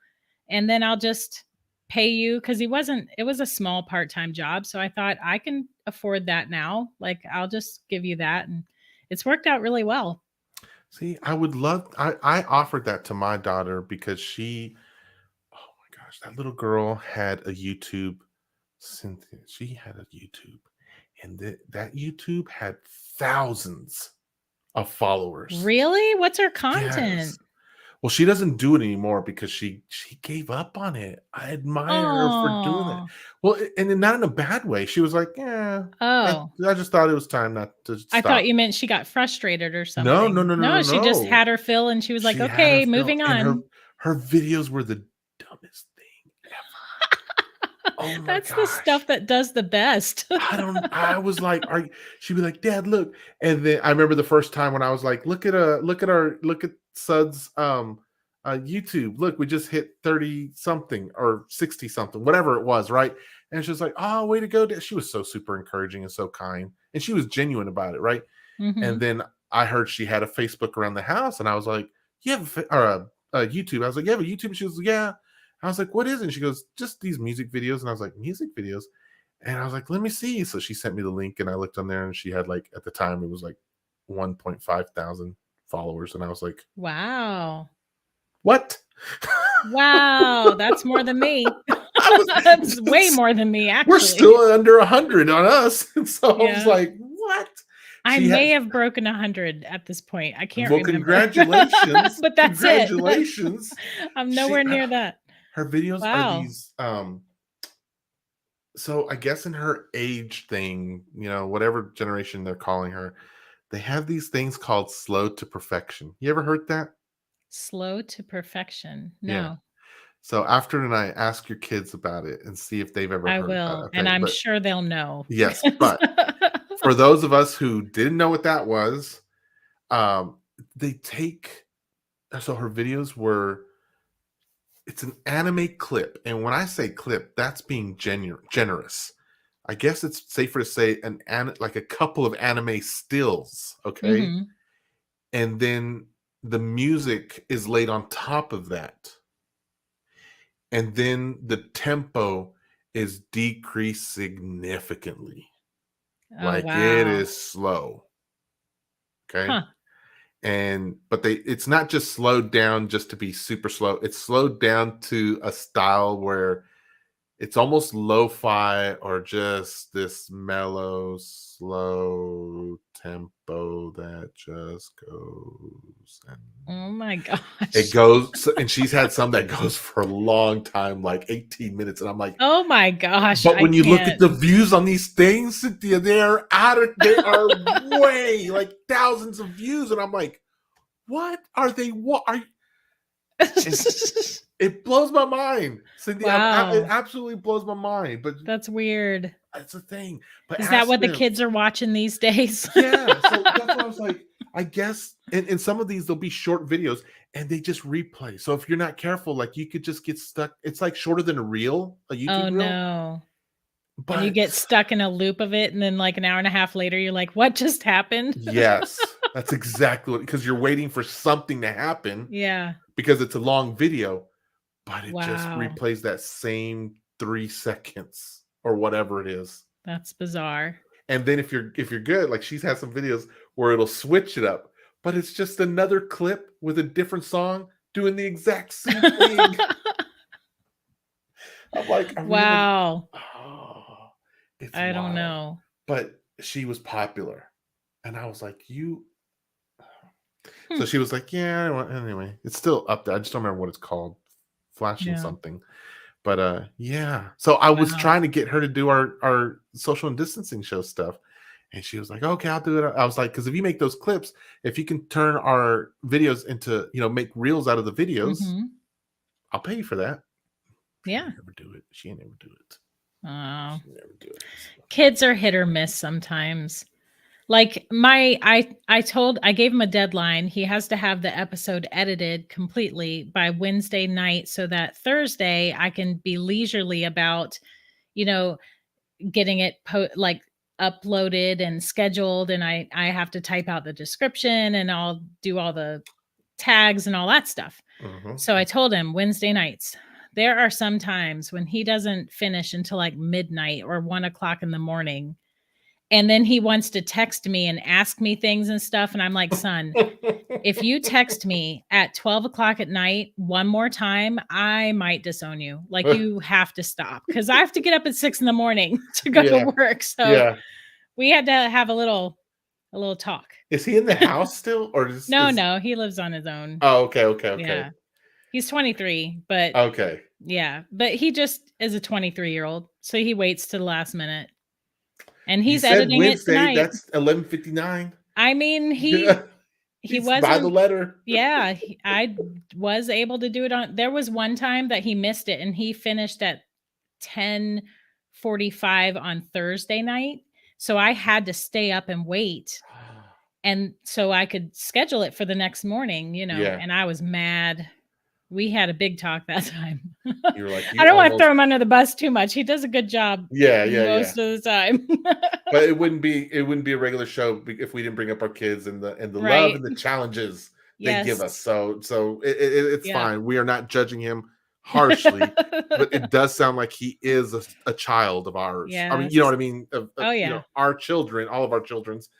And then I'll just pay you because it was a small part-time job. So I thought I can afford that now. Like I'll just give you that. And it's worked out really well. See, I would love I offered that to my daughter because oh my gosh, that little girl had a YouTube. Cynthia, she had a YouTube, and that YouTube had thousands of followers. Really? What's her Yes. content? Well, she doesn't do it anymore because she gave up on it. I admire her for doing that. Oh. Well, and not in a bad way. She was like, "Yeah, Oh. I just thought it was time not to I thought stop." you meant she got frustrated or No, no, something. no, no, No, no, she just no. had her fill and she was like, She had her "Okay, fill, moving and on." her videos were the dumbest thing ever. Oh my That's the gosh. stuff that does the best. I was like, she'd be like, "Dad, look." And then I remember the first time when I was like, look at Sud's YouTube. Look, we just hit 30 something or 60 something, whatever it was, right? And she was like, "Oh, way to go, Dad." She was so super encouraging and so kind. And she was genuine about it, right? And Mhm. then I heard she had a Facebook around the house, and I was like, "You have a YouTube?" I was like, "You have a YouTube?" She was like, "Yeah." I was like, "What is it?" And she goes, "Just these music videos." And I was like, "Music videos?" And I was like, "Let me see." So she sent me the link, and I looked on there, and she had like at the time it was like 1.5 thousand followers, and I was like, Wow. "What?" Wow, that's more than me. I That's way was, more than me, we're actually. still under 100 on us, and so I was Yeah. like, "What?" I She had may have broken 100 at this point. I can't Well, remember. congratulations, But that's it. congratulations. I'm She nowhere near that. her videos are Wow. these so I guess in her age thing, whatever generation they're calling her, they have these things called slow to perfection. You ever heard that? Slow to perfection. Yeah. No, So after tonight, ask your kids about it and see if they've ever I heard about it. will, and Okay. I'm But sure they'll know yes, because but for those of us who didn't know what that was, um, they take so her videos were it's an anime clip. And when I say clip, that's being generous. I guess it's safer to say like a couple of anime stills, okay? Mhm. And then the music is laid on top of that. And then the tempo is decreased significantly. Oh, Like it wow. is slow, okay? Huh. But it's not just slowed down just to be super slow. It's slowed down to a style where it's almost lo-fi or just this mellow, slow tempo that just goes and Oh my it gosh. goes. And she's had some that goes for a long time, like 18 minutes. And I'm like, Oh my gosh, but I when you look at can't. the views on these things, Cynthia, they are way like thousands of views. And I'm like, what are they? What are and it blows my mind, Cynthia. It Wow, absolutely blows my mind. But that's weird. that's the thing. But Is that ask what the them. kids are watching these days? Yeah. So that's why I was like, I guess in some of these there'll be short videos and they just replay. So if you're not careful, like you could just get stuck. It's like shorter than a Oh, YouTube reel. no. And you But get stuck in a loop of it, and then, like, an hour and a half later, you're like, "What just happened?" yes, that's exactly what because you're waiting for something to happen Yeah. because it's a long video, but it just Wow. replays that same 3 seconds or whatever it is. That's bizarre. And then if you're good, like she's had some videos where it'll switch it up, but it's just another clip with a different song doing the exact same thing. I'm like, are we in a Wow. oh, it's I don't wild. know. But she was popular. And I was like, So she was like, yeah, anyway, it's still up there. I just don't remember what it's called. Flashing Yeah. something. But yeah. So I was Wow. trying to get her to do our social and distancing show stuff. And she was like, okay, I'll do it. I was like, because if you make those clips, if you can turn our videos into, make reels out of the videos, Mhm. I'll pay you for that. Yeah. She never do it. She never do it. Oh. She never do it. Kids are hit or miss sometimes. Like I gave him a deadline. He has to have the episode edited completely by Wednesday night so that Thursday I can be leisurely about, getting it uploaded and scheduled, and I have to type out the description and I'll do all the tags and all that stuff. Mm-hmm. So I told him Wednesday nights. There are some times when he doesn't finish until like midnight or 1:00 in the morning. And then he wants to text me and ask me things and stuff. And I'm like, son, if you text me at 12:00 at night one more time, I might disown you. Like, you have to stop, because I have to get up at 6 in the morning to go to work. So Yeah. we had to have a little talk. Is he in the house still, or No, he lives on his own. Oh, okay. Yeah. He's 23, but Okay. yeah, but he just is a 23-year-old. So he waits to the last minute. And he's You said editing Wednesday, it tonight. that's 11:59. I mean, he wasn't by the letter. Yeah, I was able to do it on. There was one time that he missed it, and he finished at 10:45 on Thursday night. So I had to stay up and wait, and so I could schedule it for the next morning. Yeah. And I was mad. We had a big talk that time. You were like, I don't want to throw him under the bus too much. He does a good job. Yeah, most of the time. But it wouldn't be a regular show if we didn't bring up our kids and the Right. love and the challenges they give us. So it's fine. We are not judging him harshly, but it does sound like he is a child of ours. I mean, you know what I mean? Our children, all of our children's,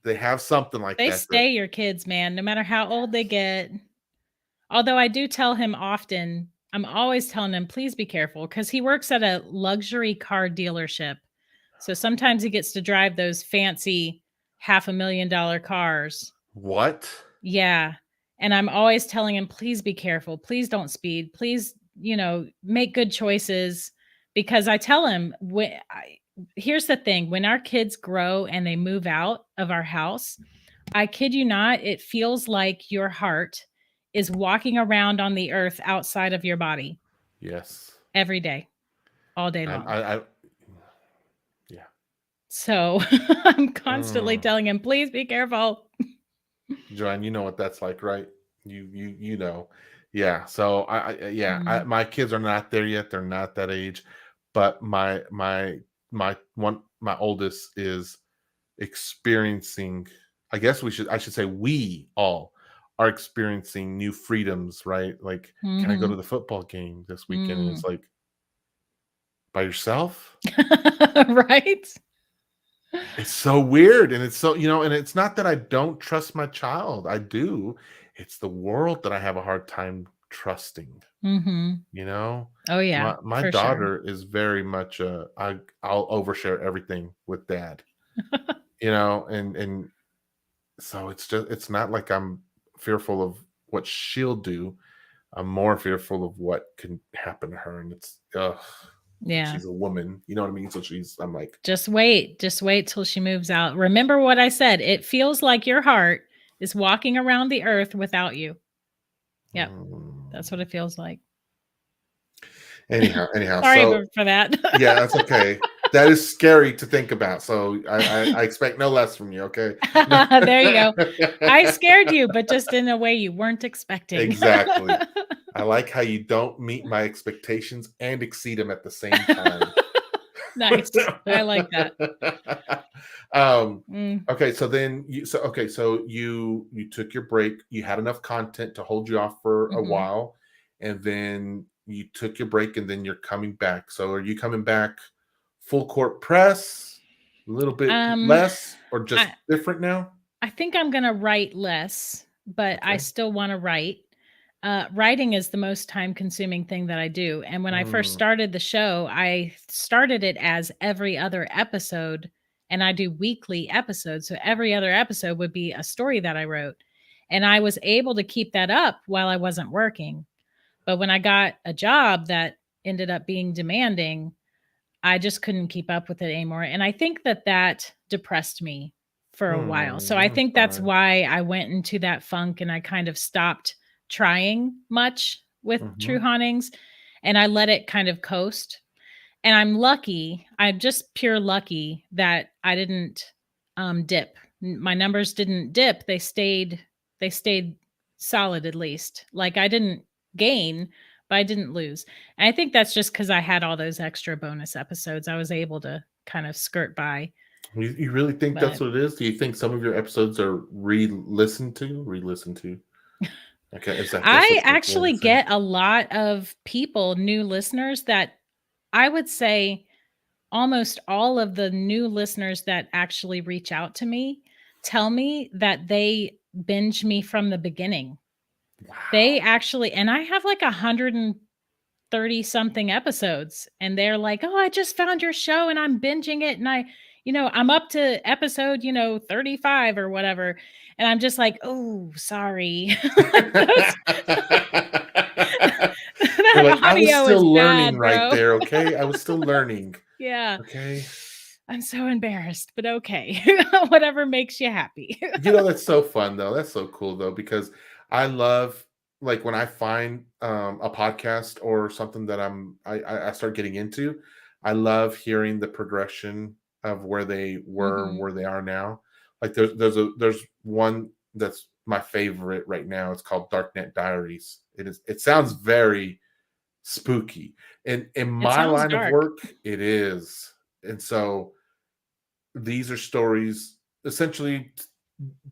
they have something like They that. stay your kids, man, no matter how old they get. Although I do tell him often, I'm always telling him, please be careful, because he works at a luxury car dealership. So sometimes he gets to drive those fancy $500,000 cars. What? Yeah. And I'm always telling him, please be careful. Please don't speed. Please, make good choices. Because I tell him, here's the thing. When our kids grow and they move out of our house, I kid you not, it feels like your heart is walking around on the earth outside of your body. Yes. Every day. All day long. Yeah. So I'm constantly telling him, please be careful. Joanne, you know what that's like, right? You know. Yeah. So my kids are not there yet. They're not that age. But my oldest is experiencing, I should say we all are experiencing new freedoms, right? Like, can I go to the football game this weekend? And it's like, by yourself? Right? It's so weird. And it's so, and it's not that I don't trust my child. I do. It's the world that I have a hard time trusting. Oh yeah. My daughter is very much I'll overshare everything with dad. And so it's not like I'm fearful of what she'll do. I'm more fearful of what can happen to her. And it's yeah, she's a woman, you know what I mean? So I'm like, just wait till she moves out. Remember what I said. It feels like your heart is walking around the earth without you. Yep. That's what it feels like. Anyhow. Sorry for that. Yeah, that's okay. That is scary to think about. So I expect no less from you. Okay. There you go. I scared you, but just in a way you weren't expecting. Exactly. I like how you don't meet my expectations and exceed them at the same time. Nice. I like that. Okay. So then so you took your break. You had enough content to hold you off for a while, and then you took your break, and then you're coming back. So are you coming back full court press, a little bit less, or just different now? I think I'm going to write less, but I still want to write. Writing is the most time-consuming thing that I do. And when I first started the show, I started it as every other episode, and I do weekly episodes. So every other episode would be a story that I wrote. And I was able to keep that up while I wasn't working. But when I got a job that ended up being demanding, I just couldn't keep up with it anymore. And I think that depressed me for a while. So I I'm think that's sorry. why I went into that funk and I kind of stopped trying much with True Mhm. Hauntings and I let it kind of coast. And I'm lucky, I'm just pure lucky that I didn't dip. My numbers didn't dip. They stayed solid at least. Like I didn't gain, but I didn't lose. And I think that's just because I had all those extra bonus episodes. I was able to kind of skirt by. You really think that's But what it is? Do you think some of your episodes are re-listened to? Re-listened to? Okay, is that that's I what the way actually to say? get a lot of people, new listeners that I would say almost all of the new listeners that actually reach out to me tell me that they binge me from the beginning. They Wow. actually, and I have like 130 something episodes, and they're like, "Oh, I just found your show and I'm binging it." And I'm up to episode, 35 or whatever. And I'm just like, "Oh, sorry." Like those, You're that like, I was audio is still learning bad, right bro. there, okay? I was still learning. Yeah. Okay. I'm so embarrassed, but okay. Whatever makes you happy. That's so fun though. That's so cool though, because I love like when I find a podcast or something that I start getting into, I love hearing the progression of where they were and Mhm. where they are now. Like there's one that's my favorite right now. It's called Darknet Diaries. It sounds very spooky. And in It my sounds line of dark. work, it is. And so these are stories essentially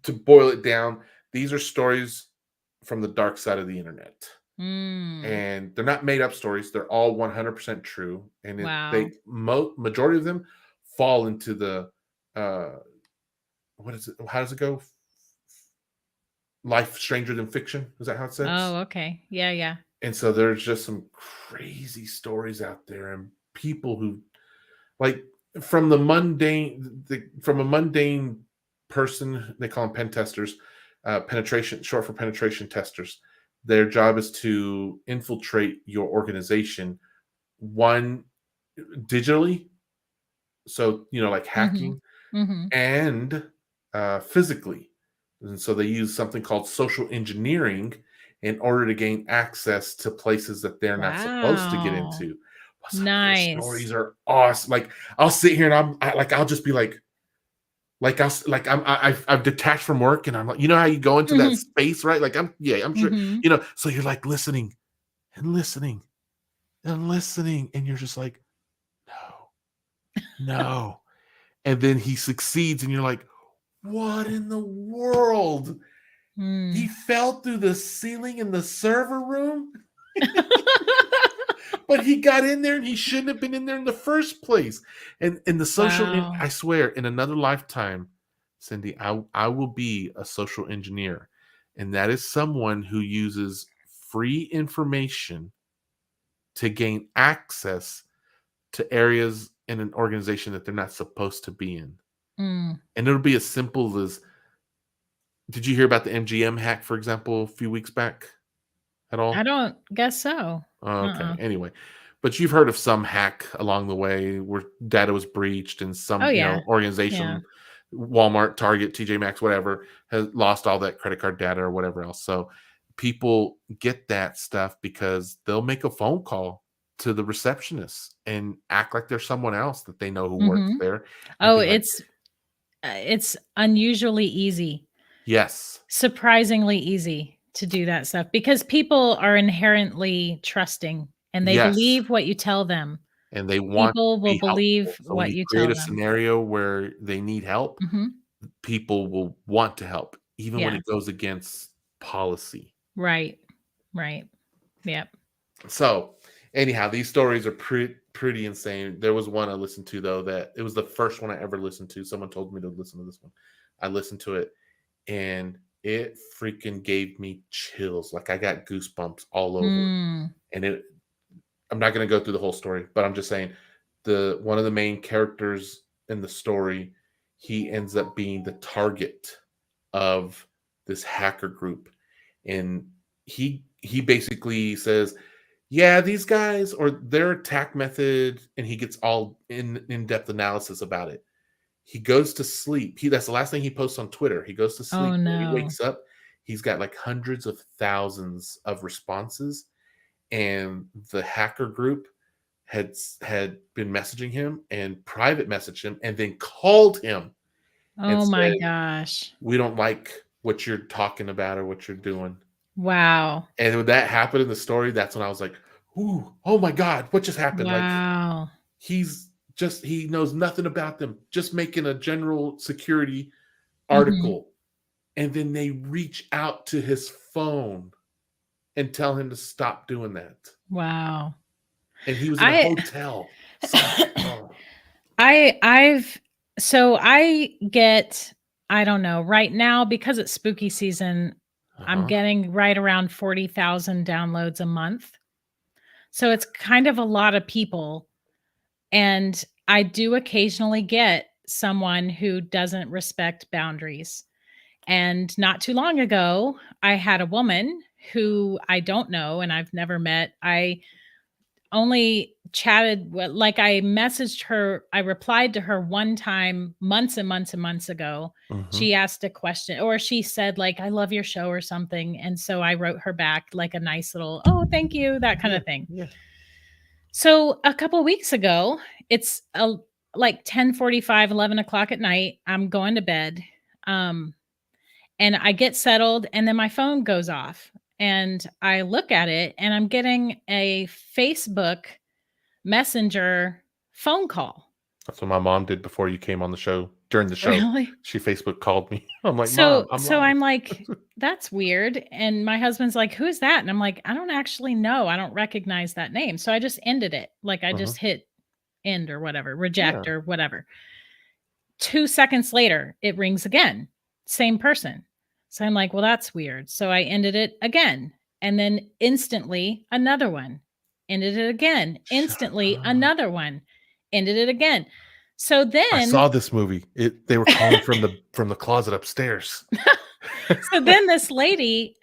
to boil it down, these are stories from the dark side of the internet. Mm. And they're not made up stories. They're all 100% true. And Wow. majority of them fall into the uh what is it? How does it go? Life stranger than fiction. Is that how it says? Oh, okay. Yeah, yeah. And so there's just some crazy stories out there and people who like from a mundane person, they call them pen testers, penetration, short for penetration testers. Their job is to infiltrate your organization, one, digitally, so like Mhm. hacking, Mhm. and physically. And so they use something called social engineering in order to gain access to places that they're not supposed to get Wow. into. Well, some of their Nice. stories are awesome. Like I'll sit here and I'll just be like I've detached from work and I'm like, how you go into that Mhm. space, right? Like I'm sure, Mhm. so you're like listening and listening and listening, and you're just like, no, no. And then he succeeds, and you're like, what in the world? He Mm. fell through the ceiling in the server room, but he got in there and he shouldn't have been in there in the first place. And in the Wow. I swear, in another lifetime, Cindy, I will be a social engineer. And that is someone who uses free information to gain access to areas in an organization that they're not supposed to be in. Mm. And it'll be as simple as, did you hear about the MGM hack, for example, a few weeks back at I all? don't guess so. Oh, okay. Uh-uh. Anyway, but you've heard of some hack along the way where data was breached and Oh, some, yeah. Yeah. organization, Walmart, Target, TJ Maxx, whatever, has lost all that credit card data or whatever else. So people get that stuff because they'll make a phone call to the receptionist and act like there's someone else that they know who works Mhm. there and Oh, be like, it's unusually easy. yes, Surprisingly easy to do that stuff because people are inherently trusting and they yes. believe what you tell them. And they want to People will be helpful. believe So when what you you create tell a them. scenario where they need help, Mhm. people will want to help, even when Yeah. it goes against policy. Right. Right. Yep. So, anyhow, these stories are pretty insane. There was one I listened to though that it was the first one I ever listened to. Someone told me to listen to this one. I listened to it and it freaking gave me chills. Like I got goosebumps all over. Mm. And I'm not going to go through the whole story, but I'm just saying the one of the main characters in the story, he ends up being the target of this hacker group, and he basically says, yeah, these guys or their attack method, and he gets all in-depth analysis about it. He goes to sleep. That's the last thing he posts on Twitter. He goes to sleep. Oh When he no. wakes up, he's got like hundreds of thousands of responses, and the hacker group had been messaging him and private messaged him and then called him and Oh my said, gosh. we don't like what you're talking about or what you're doing. Wow. And when that happened in the story, that's when I was like, ooh, oh my God, what just happened? Like, Wow. he knows nothing about them, just making a general security article. And then they reach out to his phone and tell him to stop doing that. Wow. And he was in a hotel. I get, I don't know, right now, because it's spooky season, I'm getting right around 40,000 downloads a month. So it's kind of a lot of people. And I do occasionally get someone who doesn't respect boundaries. And not too long ago, I had a woman who I don't know and I've never met. I only chatted, like I messaged her, I replied to her one time months and months and months ago. She asked a question, or she said like, I love your show or something. And so I wrote her back like a nice little, oh, thank you, that kind of thing. Yeah. So a couple weeks ago, it's like 10:45, 11 o'clock at night. I'm going to bed. And I get settled and then my phone goes off and I look at it and I'm getting a Facebook Messenger phone call. That's what my mom did before you came on the show. During the show, Really? she Facebook called me. I'm like, So Mom, I'm I'm like, that's weird. And my husband's like, who's that? And I'm like, I don't actually know. I don't recognize that name. So I just ended it. Like I just hit end or whatever, reject or whatever. 2 seconds later, it rings again. Same person. So I'm like, well, that's weird. So I ended it again. And then instantly another one. Ended it again. Instantly another one. Ended it again. So then I saw this movie. They were calling from the closet upstairs. So then this lady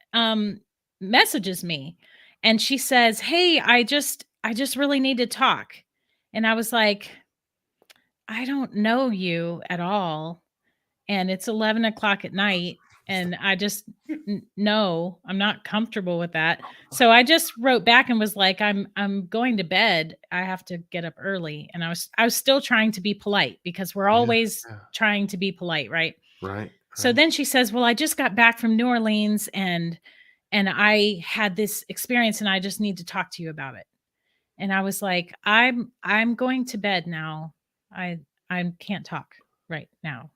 messages me and she says, hey, I just really need to talk. And I was like, I don't know you at all. And it's 11 o'clock at night. And I just no, I'm not comfortable with that. So I just wrote back and was like, I'm going to bed. I have to get up early. And I was still trying to be polite because we're always trying to be polite, right? Right. So then she says, well, I just got back from New Orleans and I had this experience and I just need to talk to you about it. And I was like, I'm going to bed now. I can't talk right now.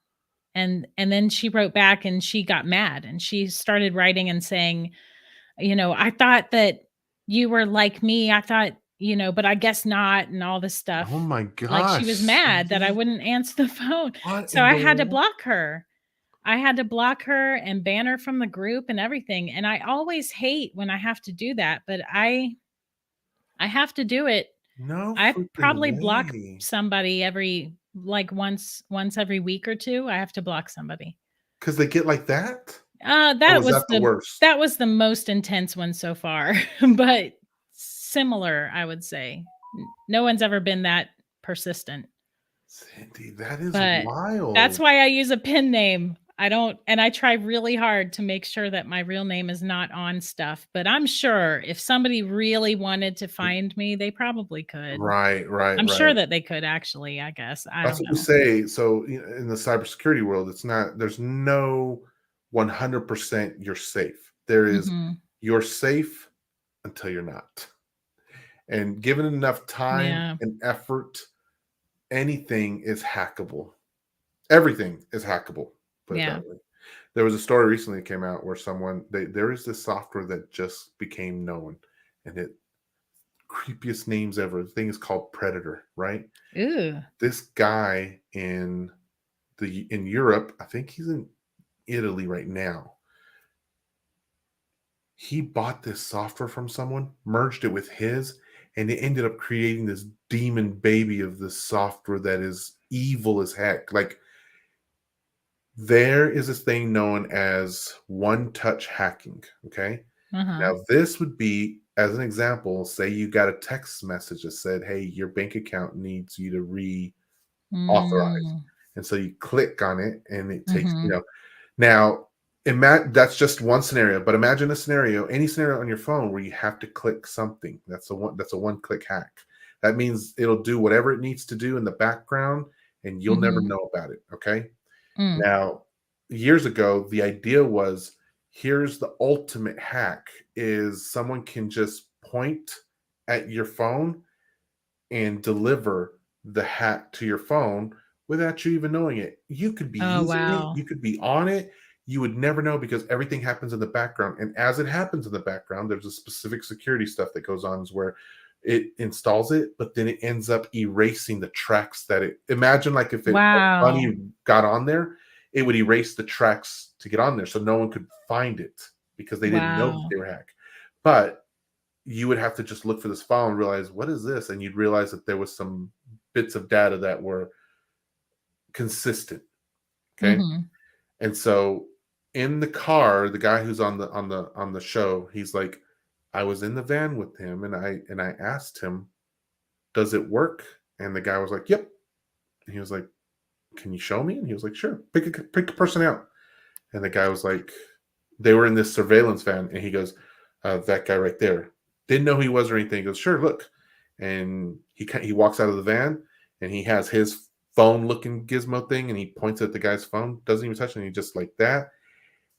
And then she wrote back and she got mad and she started writing and saying, you know, I thought that you were like me. I thought, you know, but I guess not, and all this stuff. Oh my gosh. Like she was mad that I wouldn't answer the phone. What So I had to block her. I had to block her and ban her from the group and everything. And I always hate when I have to do that, but I have to do it. No, I probably block way. somebody every like once every week or two. I have to block somebody. Because they get like that? That was that the worst? That was the most intense one so far, but similar, I would say. No one's ever been that persistent. Cindy, that is But wild. that's why I use a pen name. I try really hard to make sure that my real name is not on stuff. But I'm sure if somebody really wanted to find me, they probably could. Right. I'm sure that they could actually, I guess. That's what we say. So in the cybersecurity world, there's no 100% you're safe. There is you're safe until you're not. And given enough time and effort, anything is hackable. Everything is hackable. Put it that way. There was a story recently that came out where there is this software that just became known, and it creepiest names ever. The thing is called Predator, right? Ooh. This guy in Europe, I think he's in Italy right now. He bought this software from someone, merged it with his, and it ended up creating this demon baby of this software that is evil as heck. Like There is this thing known as one-touch hacking. Okay. Uh-huh. Now, this would be, as an example, say you got a text message that said, "Hey, your bank account needs you to reauthorize," Mm. and so you click on it, and it takes, Mhm. Now, that's just one scenario, but imagine a scenario, any scenario on your phone where you have to click something. That's a one-click hack. That means it'll do whatever it needs to do in the background, and you'll never Mhm. know about it. Okay. Mm. Now, years ago, the idea was, here's the ultimate hack is someone can just point at your phone and deliver the hack to your phone without you even knowing it. You could be Oh, using it, wow. you could be on it, you would never know because everything happens in the background. And as it happens in the background, there's a specific security stuff that goes on is where it installs it, but then it ends up erasing the tracks that it imagine like if it like Wow. Bunny got on there, it would erase the tracks to get on there so no one could find it because they didn't know that Wow. they were hacked. But you would have to just look for this file and realize what is this, and you'd realize that there was some bits of data that were consistent. Okay. Mhm. And so in the car, the guy who's on the show, he's like, I was in the van with him, and I asked him, does it work? And the guy was like, yep. And he was like, can you show me? And he was like, sure, pick a person out. And the guy was like, they were in this surveillance van, and he goes, that guy right there. Didn't know who he was or anything. He goes, sure, look. And he walks out of the van, and he has his phone looking gizmo thing, and he points at the guy's phone, doesn't even touch it, and he just like that.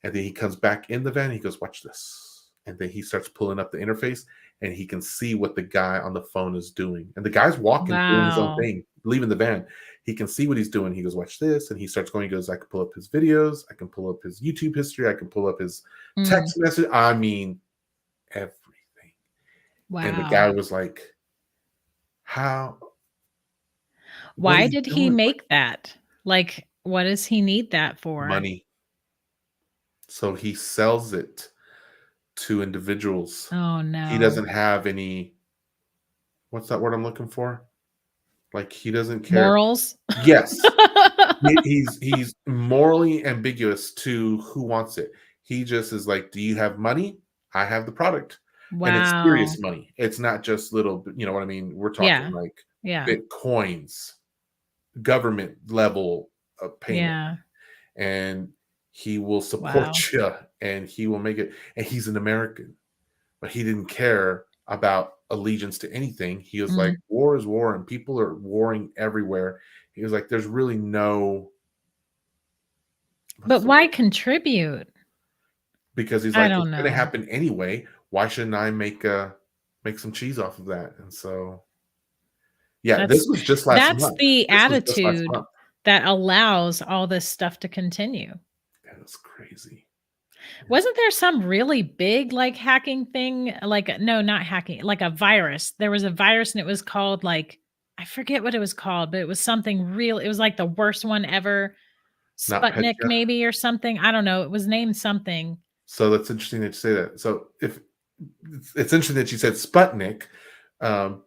And then he comes back in the van, and he goes, watch this. And then he starts pulling up the interface, and he can see what the guy on the phone is doing. And the guy's walking, doing his own Wow. thing, leaving the van. He can see what he's doing. He goes, watch this. And he starts going, he goes, I can pull up his videos. I can pull up his YouTube history. I can pull up his Mm. text message. I mean, everything. And the guy Wow. was like, how, what are Why you did he doing? Like, make that? Like, what does he need that for? money. So he sells it to individuals. Oh, He no. doesn't have any, what's that word I'm looking for? Like he doesn't care. Morals? Yes. He's morally ambiguous to who wants it. He just is like, do you have money? I have the product. And it's Wow. serious money. It's not just little, you know what I mean? We're talking Yeah. like Yeah. Bitcoins, government level of payment. Yeah. And he will support Wow. you and he will make it. And he's an American, but he didn't care about allegiance to anything. He was like, Mm. war is war, and people are warring everywhere. He was like, there's really no, what's But the why word? contribute? Because he's I like, it's don't going to know. happen anyway. Why shouldn't I make some cheese off of that? And so, yeah, this That's was just last that's month. the This was just last attitude month. that allows all this stuff to continue. That was crazy. Wasn't there some really big, like, hacking thing? Like, no, not hacking, like a virus. There was a virus and it was called, like, I forget what it was called, but it was something real. It was like the worst one ever. Not Sputnik Petya. maybe or something. I don't know. It was named something. So that's interesting that you say that. So if it's interesting that you said Sputnik,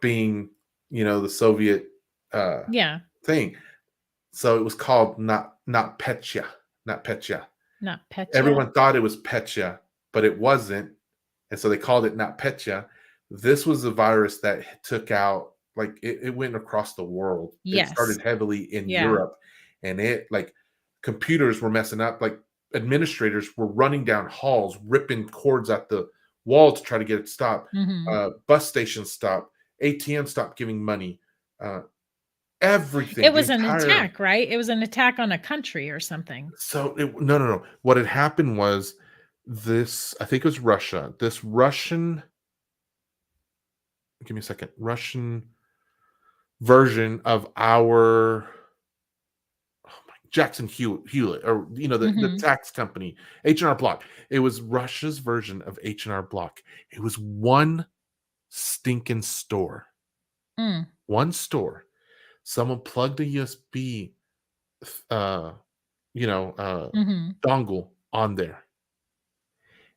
being the Soviet uh, Yeah, thing. So it was called not Petya, not Petya. not Petya. Everyone thought it was Petya, but it wasn't, and so they called it not Petya. This was a virus that took out, like it went across the world. It Yes. started heavily in Yeah. Europe, and it like computers were messing up. Like administrators were running down halls, ripping cords at the wall to try to get it stopped. Mhm. Bus stations stopped. ATM stopped giving money. Uh, It everything, the was an entire. attack, right? It was an attack on a country or something. So no. What had happened was this. I think it was Russia. This Russian. Give me a second. Russian version of our Jackson Hewlett, or the Mhm. tax company H&R Block. It was Russia's version of H&R Block. It was one stinking store. Mm. One store. Someone plugged a USB, uh, Mhm. dongle on there.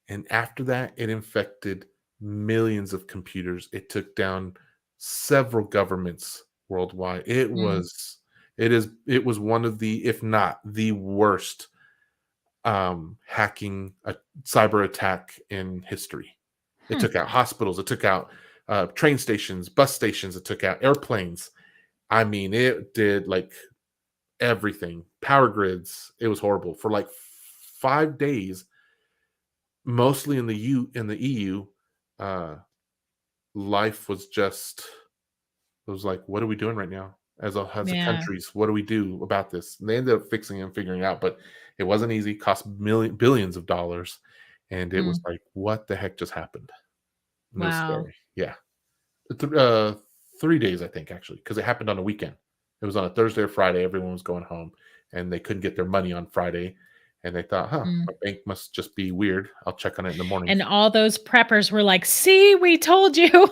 And after that, it infected millions of computers. It took down several governments worldwide. Mm. It was one of the, if not the worst hacking a cyber attack in history. It took out hospitals. It took out train stations, bus stations. It took out airplanes. I mean, it did like everything. Power grids. It was horrible for like 5 days, mostly in the EU. Life was just. It was like, what are we doing right now as a countries? What do we do about this? And they ended up fixing and figuring it out, but it wasn't easy. Cost billions of dollars, and it was like, what the heck just happened? And it was scary. Yeah, 3 days, I think, actually, because it happened on a weekend. It was on a Thursday or Friday. Everyone was going home, and they couldn't get their money on Friday, and they thought, my bank must just be weird. I'll check on it in the morning. And all those preppers were like, "See, we told you."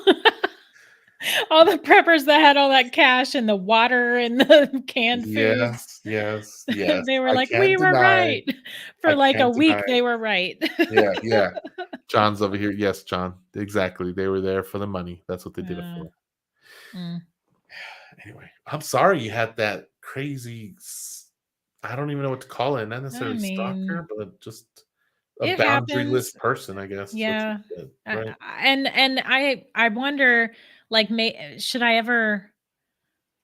All the preppers that had all that cash and the water and the canned foods. Yes. They were like, "We were right." For like a week, they were right. Yeah. John's over here. Yes, John. Exactly. They were there for the money. That's what they did it for. Anyway, I'm sorry you had that crazy. I don't even know what to call it. Not necessarily stalker, but just a boundaryless person, I guess. Yeah. Right? And I wonder, like, should I ever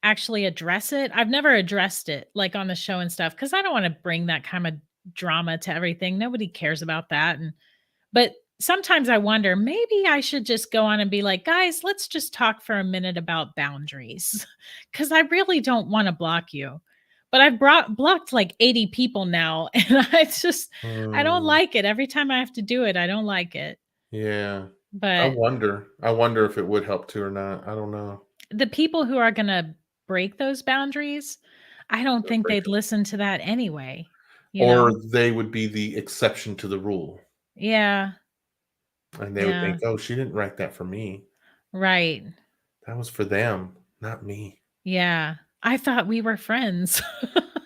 actually address it? I've never addressed it, like, on the show and stuff, because I don't want to bring that kind of drama to everything. Nobody cares about that. But sometimes I wonder, maybe I should just go on and be like, guys, let's just talk for a minute about boundaries, because I really don't want to block you. But I've blocked like 80 people now, and I don't like it. Every time I have to do it, I don't like it. Yeah. But I wonder if it would help too or not. I don't know. The people who are going to break those boundaries, I don't think they'd listen to that anyway. Or they would be the exception to the rule. Yeah. And they would think, oh, she didn't write that for me. Right. That was for them, not me. Yeah. I thought we were friends.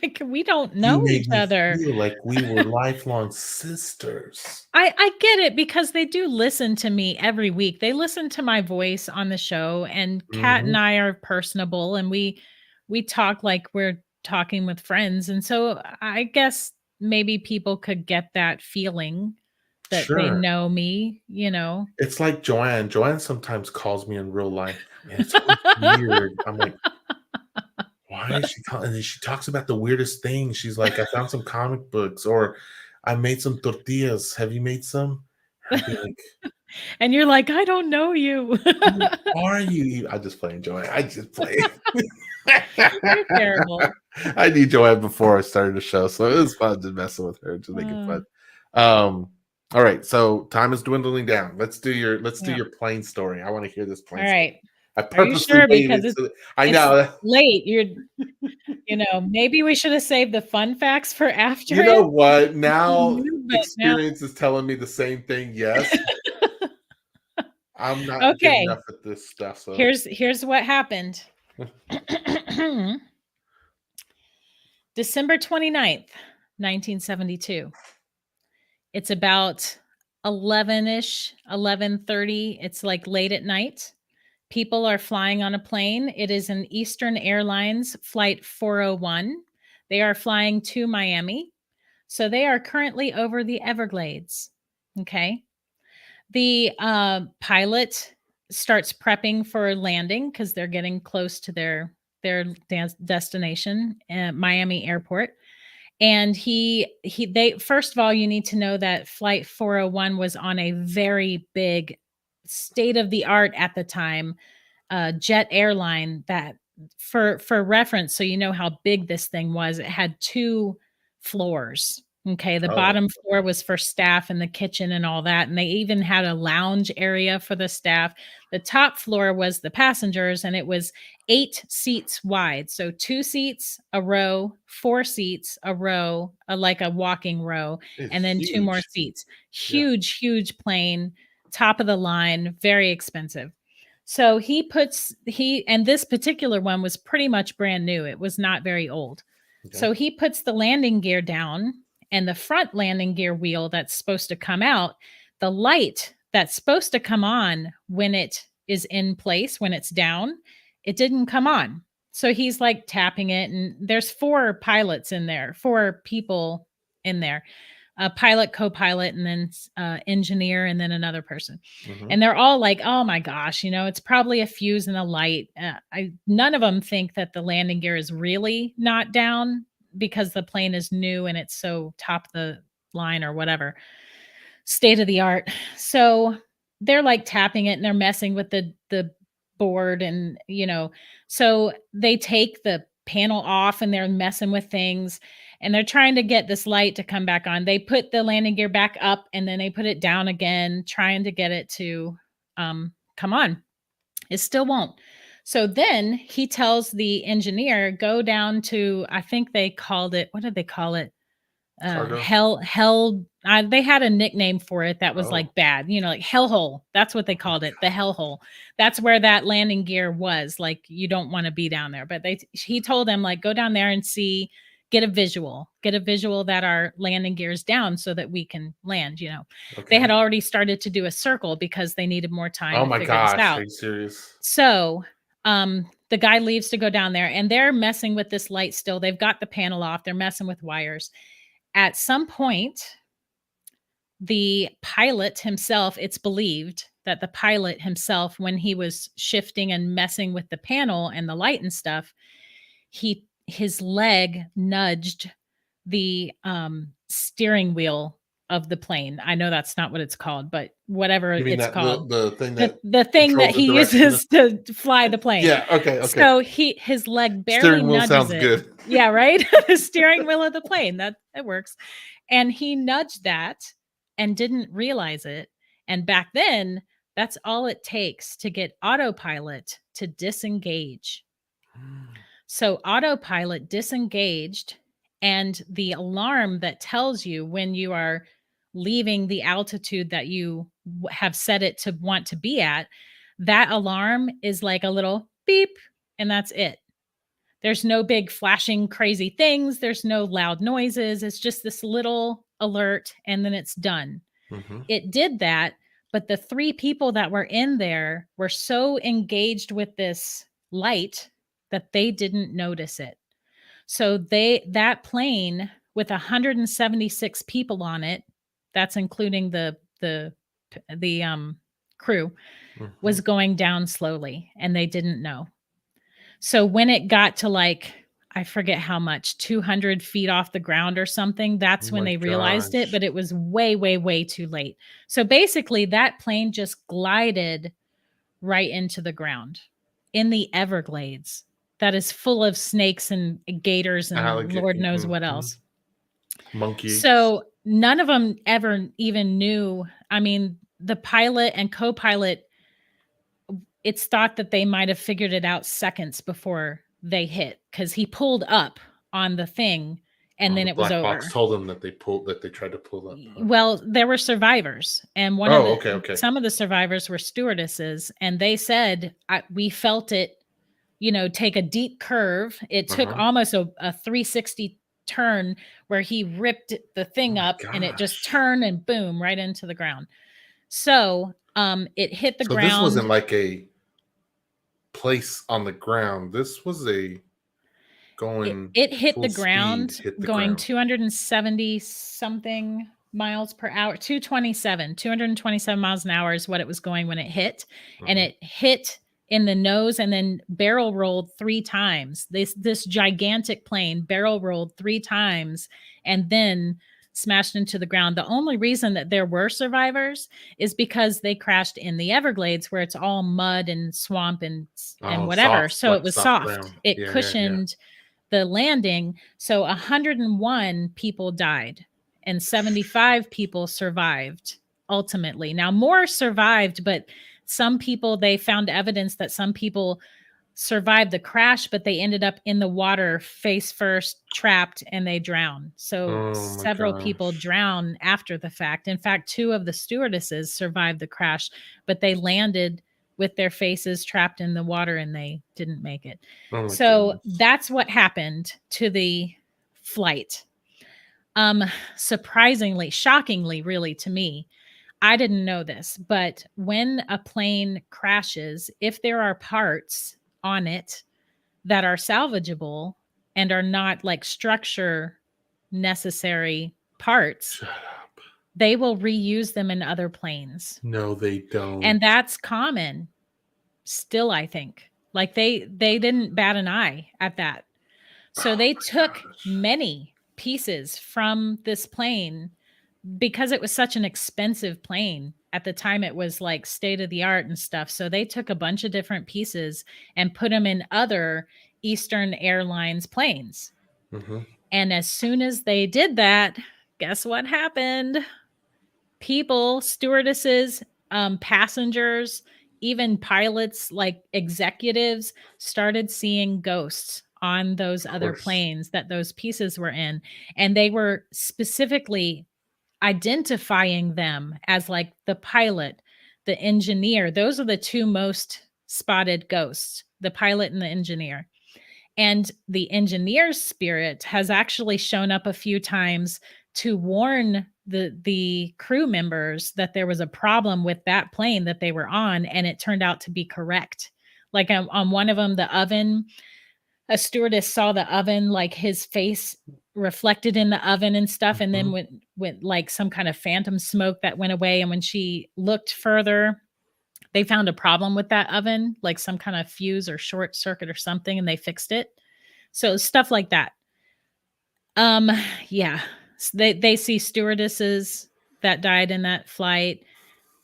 Like, we don't know each other. Feel like we were lifelong sisters. I get it, because they do listen to me every week. They listen to my voice on the show, and Kat and I are personable, and we talk like we're talking with friends. And so I guess maybe people could get that feeling that they know me, It's like Joanne. Joanne sometimes calls me in real life. And it's weird. I'm like, why is she calling? And then she talks about the weirdest things. She's like, I found some comic books, or I made some tortillas. Have you made some? I'd be like, and you're like, I don't know you. Who are you? I just play Joanne. I just play. You're terrible. I need Joanne before I started the show, so it was fun just messing with her, just making fun. All right, so time is dwindling down. Let's do your plane story. I want to hear this plane. All right. I purposely because I know it's late. Maybe we should have saved the fun facts for after. You know what? Now experience is telling me the same thing. Yes. I'm not good enough at this stuff. So here's what happened. December 29th, 1972. It's about 11-ish, 11:30. It's like late at night. People are flying on a plane. It is an Eastern Airlines flight 401. They are flying to Miami. So they are currently over the Everglades. Okay. The pilot starts prepping for landing because they're getting close to their destination, Miami Airport. And they first of all, you need to know that Flight 401 was on a very big, state-of-the-art at the time, jet airline that, for reference, so you know how big this thing was, it had 2 floors. Okay, the bottom floor was for staff and the kitchen and all that, and they even had a lounge area for the staff. The top floor was the passengers, and it was 8 seats wide. So 2 seats a row, 4 seats a row, like a walking row, and then huge. 2 more seats. Huge plane, top of the line, very expensive. So and this particular one was pretty much brand new. It was not very old. Okay. So he puts the landing gear down, and the front landing gear wheel that's supposed to come out, the light that's supposed to come on when it is in place, when it's down, it didn't come on. So he's like tapping it, and there's 4 pilots in there, 4 people in there. a pilot, co-pilot, and then engineer, and then another person. Mhm. And they're all like, oh my gosh, it's probably a fuse and a light. None of them think that the landing gear is really not down because the plane is new and it's so top of the line or whatever, state of the art. So they're like tapping it and they're messing with the board, and so they take the panel off and they're messing with things, and they're trying to get this light to come back on. They put the landing gear back up and then they put it down again, trying to get it to come on. It still won't. So then he tells the engineer, go down to, I think they called it, what did they call it? Cargo? Hell. They had a nickname for it that was Oh. like bad, like hellhole. That's what they called it, the hellhole. That's where that landing gear was. Like, you don't want to be down there. But he told them, like, go down there and see, get a visual that our landing gear is down so that we can land. Okay. They had already started to do a circle because they needed more time Oh to my figure this gosh, out. are you serious? So the guy leaves to go down there, and they're messing with this light still. They've got the panel off. They're messing with wires. At some point, the pilot himself, it's believed that the pilot himself, when he was shifting and messing with the panel and the light and stuff, his leg nudged the steering wheel of the plane. I know that's not what it's called, but whatever it's called. The thing that the thing that he uses to fly the plane. Yeah, okay. So his leg barely Steering wheel nudges sounds it. good. Yeah, right? The steering wheel of the plane. That works. And he nudged that and didn't realize it. And back then, that's all it takes to get autopilot to disengage. So autopilot disengaged, and the alarm that tells you when you are leaving the altitude that you have set it to want to be at, that alarm is like a little beep, and that's it. There's no big flashing crazy things. There's no loud noises. It's just this little alert, and then it's done. Mm-hmm. It did that, but the 3 people that were in there were so engaged with this light that they didn't notice it. So that plane with 176 people on it, that's including the crew, was going down slowly, and they didn't know. So when it got to, like, I forget how much, 200 feet off the ground or something, that's when they realized it, but it was way, way, way too late. So basically that plane just glided right into the ground in the Everglades that is full of snakes and gators and Lord knows what else. Monkeys. So none of them ever even knew. I mean, the pilot and co-pilot, it's thought that they might have figured it out seconds before they hit, because he pulled up on the thing and then it was over. Black box told them that they tried to pull up. Well, there were survivors, and some of the survivors were stewardesses, and they said, we felt it, take a deep curve. It took almost a 360 turn where he ripped the thing up and it just turned and boom, right into the ground. So it hit the ground. This wasn't like a place on the ground. This was a going. It hit the ground, speed, going 270 something miles per hour. 227 miles an hour is what it was going when it hit, and it hit in the nose and then barrel rolled 3 times. This gigantic plane barrel rolled 3 times and then smashed into the ground. The only reason that there were survivors is because they crashed in the Everglades, where it's all mud and swamp and whatever. Soft, so it was soft. Ground. It cushioned the landing. So 101 people died and 75 people survived ultimately. Now, more survived, but some people, they found evidence that some people survived the crash, but they ended up in the water face first, trapped, and they drowned. So several people drowned after the fact. In fact, 2 of the stewardesses survived the crash, but they landed with their faces trapped in the water and they didn't make it. That's what happened to the flight. Surprisingly, shockingly, really, to me, I didn't know this, but when a plane crashes, if there are parts on it that are salvageable and are not like structure necessary parts, Shut up. they will reuse them in other planes. No, they don't. And that's common still, I think. Like they didn't bat an eye at that. So they took many pieces from this plane because it was such an expensive plane. At the time, it was like state of the art and stuff. So they took a bunch of different pieces and put them in other Eastern Airlines planes. Mm-hmm. And as soon as they did that, guess what happened? People, stewardesses, passengers, even pilots, like executives, started seeing ghosts on those other planes that those pieces were in. And they were specifically identifying them as like the pilot, the engineer. Those are the two most spotted ghosts, the pilot and the engineer. And the engineer's spirit has actually shown up a few times to warn the crew members that there was a problem with that plane that they were on, and it turned out to be correct. Like on one of them, the oven, a stewardess saw the oven, like his face reflected in the oven and stuff, and then went like some kind of phantom smoke that went away. And when she looked further, they found a problem with that oven, like some kind of fuse or short circuit or something, and they fixed it. So stuff like that. Yeah. They see stewardesses that died in that flight,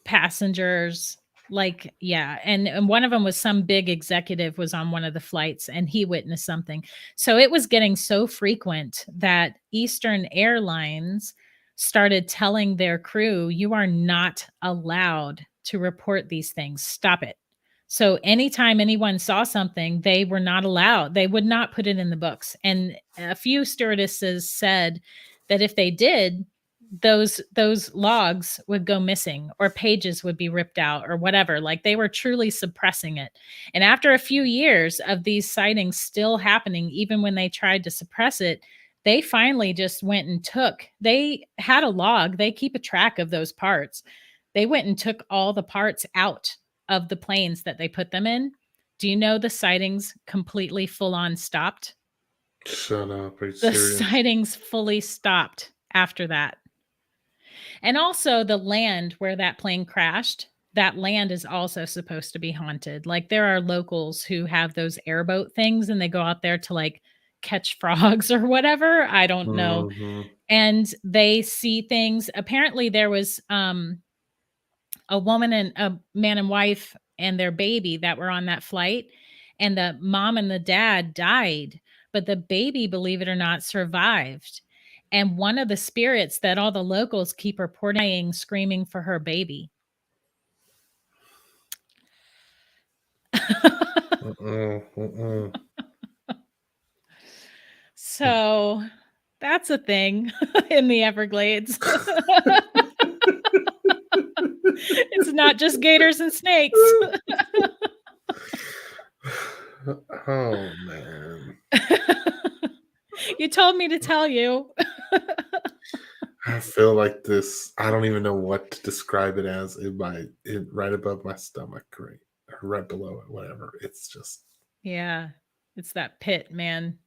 passengers, like, yeah. And one of them was some big executive was on one of the flights and he witnessed something. So it was getting so frequent that Eastern Airlines started telling their crew, you are not allowed to report these things. Stop it. So anytime anyone saw something, they were not allowed. They would not put it in the books. And a few stewardesses said that if they did, those logs would go missing or pages would be ripped out or whatever. Like they were truly suppressing it. And after a few years of these sightings still happening, even when they tried to suppress it, they finally just went and they had a log. They keep a track of those parts. They went and took all the parts out of the planes that they put them in. Do you know the sightings completely full on stopped? Shut up. Are you The serious? sightings fully stopped after that. And also the land where that plane crashed, that land is also supposed to be haunted. Like there are locals who have those airboat things and they go out there to like catch frogs or whatever. I don't know. Mm-hmm. And they see things. Apparently there was a woman and a man and wife and their baby that were on that flight, and the mom and the dad died, but the baby, believe it or not, survived. And one of the spirits that all the locals keep reporting screaming for her baby. So that's a thing in the Everglades. It's not just gators and snakes. Oh man. You told me to tell you. I feel like this. I don't even know what to describe it as. It right above my stomach, right, or right below it, whatever. It's just. Yeah, it's that pit, man.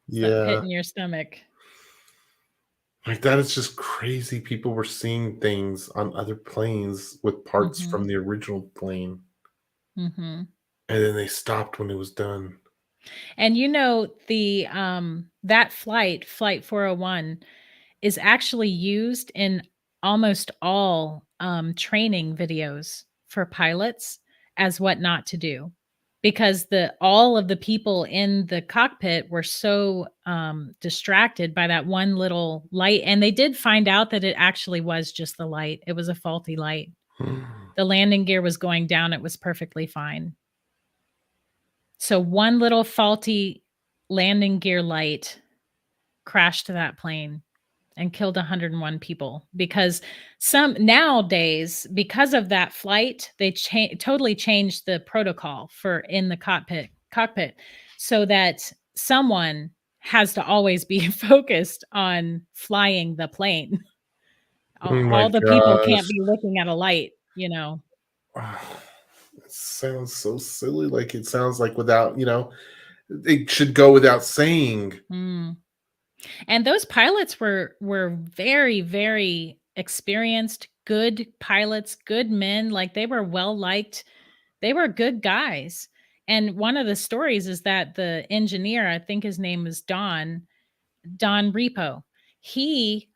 It's that pit Yeah, in your stomach. like that is just crazy. People were seeing things on other planes with parts from the original plane, Mm-hmm. and then they stopped when it was done. And you know, the that flight 401, is actually used in almost all training videos for pilots as what not to do, because all of the people in the cockpit were so distracted by that one little light. And they did find out that it actually was just the light. It was a faulty light. The landing gear was going down. It was perfectly fine. So one little faulty landing gear light crashed that plane and killed 101 people, because some nowadays, because of that flight, they totally changed the protocol for in the cockpit so that someone has to always be focused on flying the plane. Oh my All the people gosh. can't be looking at a light, you know. It sounds so silly. Like it sounds like without, it should go without saying. Mm. And those pilots were very, very experienced, good pilots, good men. Like they were well liked. They were good guys. And one of the stories is that the engineer, I think his name was Don Repo. He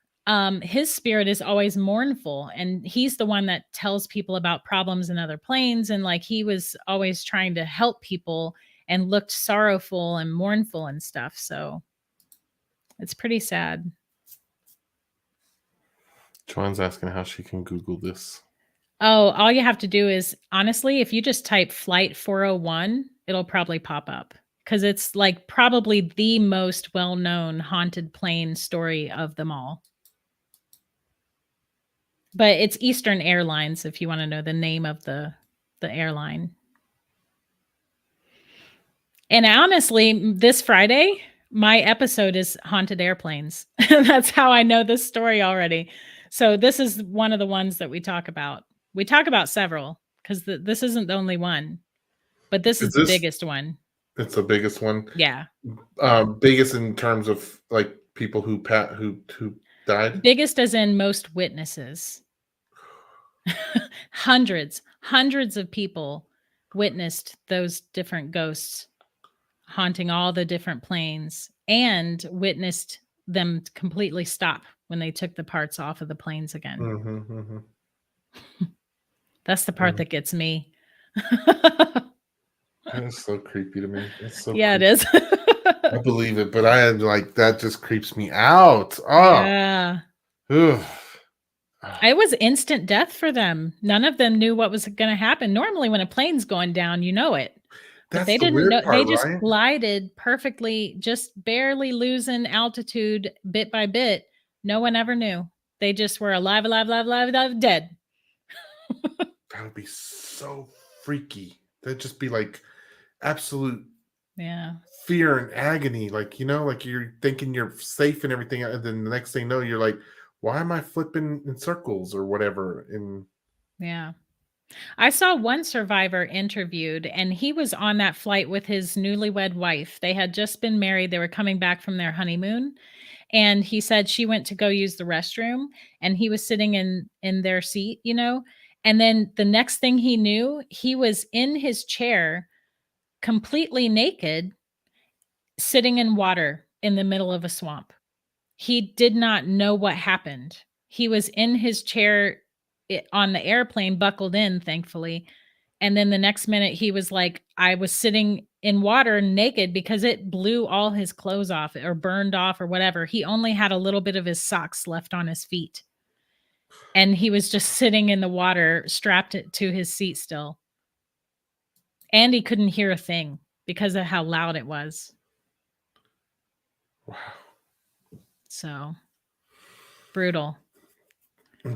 his spirit is always mournful, and he's the one that tells people about problems in other planes, and like he was always trying to help people and looked sorrowful and mournful and stuff. So it's pretty sad. Joanne's asking how she can Google this. Oh, all you have to do is, honestly, if you just type Flight 401, it'll probably pop up because it's like probably the most well-known haunted plane story of them all. But it's Eastern Airlines if you want to know the name of the airline. And honestly, this Friday, my episode is haunted airplanes. That's how I know this story already. So this is one of the ones that we talk about. We talk about several because this isn't the only one, but this is the biggest one. It's the biggest one. Yeah. Biggest in terms of like people who died. Biggest as in most witnesses. Hundreds of people witnessed those different ghosts haunting all the different planes and witnessed them completely stop when they took the parts off of the planes again. Mm-hmm, mm-hmm. That's the part that gets me. It's so creepy to me. It's so yeah, creepy. It is. I believe it, but I had like that just creeps me out. Oh, yeah. Ugh. It was instant death for them. None of them knew what was going to happen. Normally, when a plane's going down, you know it. But they didn't know. They just glided perfectly, just barely losing altitude bit by bit. No one ever knew. They just were alive, dead. That would be so freaky. That'd just be like absolute fear and agony. Like, you know, like you're thinking you're safe and everything. And then the next thing you know, you're like, why am I flipping in circles or whatever? Yeah. I saw one survivor interviewed, and he was on that flight with his newlywed wife. They had just been married. They were coming back from their honeymoon. And he said she went to go use the restroom, and he was sitting in their seat, you know. And then the next thing he knew, he was in his chair, completely naked, sitting in water in the middle of a swamp. He did not know what happened. He was in his chair on the airplane, buckled in, thankfully. And then the next minute he was like, I was sitting in water naked because it blew all his clothes off or burned off or whatever. He only had a little bit of his socks left on his feet. And he was just sitting in the water, strapped to his seat still. And he couldn't hear a thing because of how loud it was. Wow. So brutal.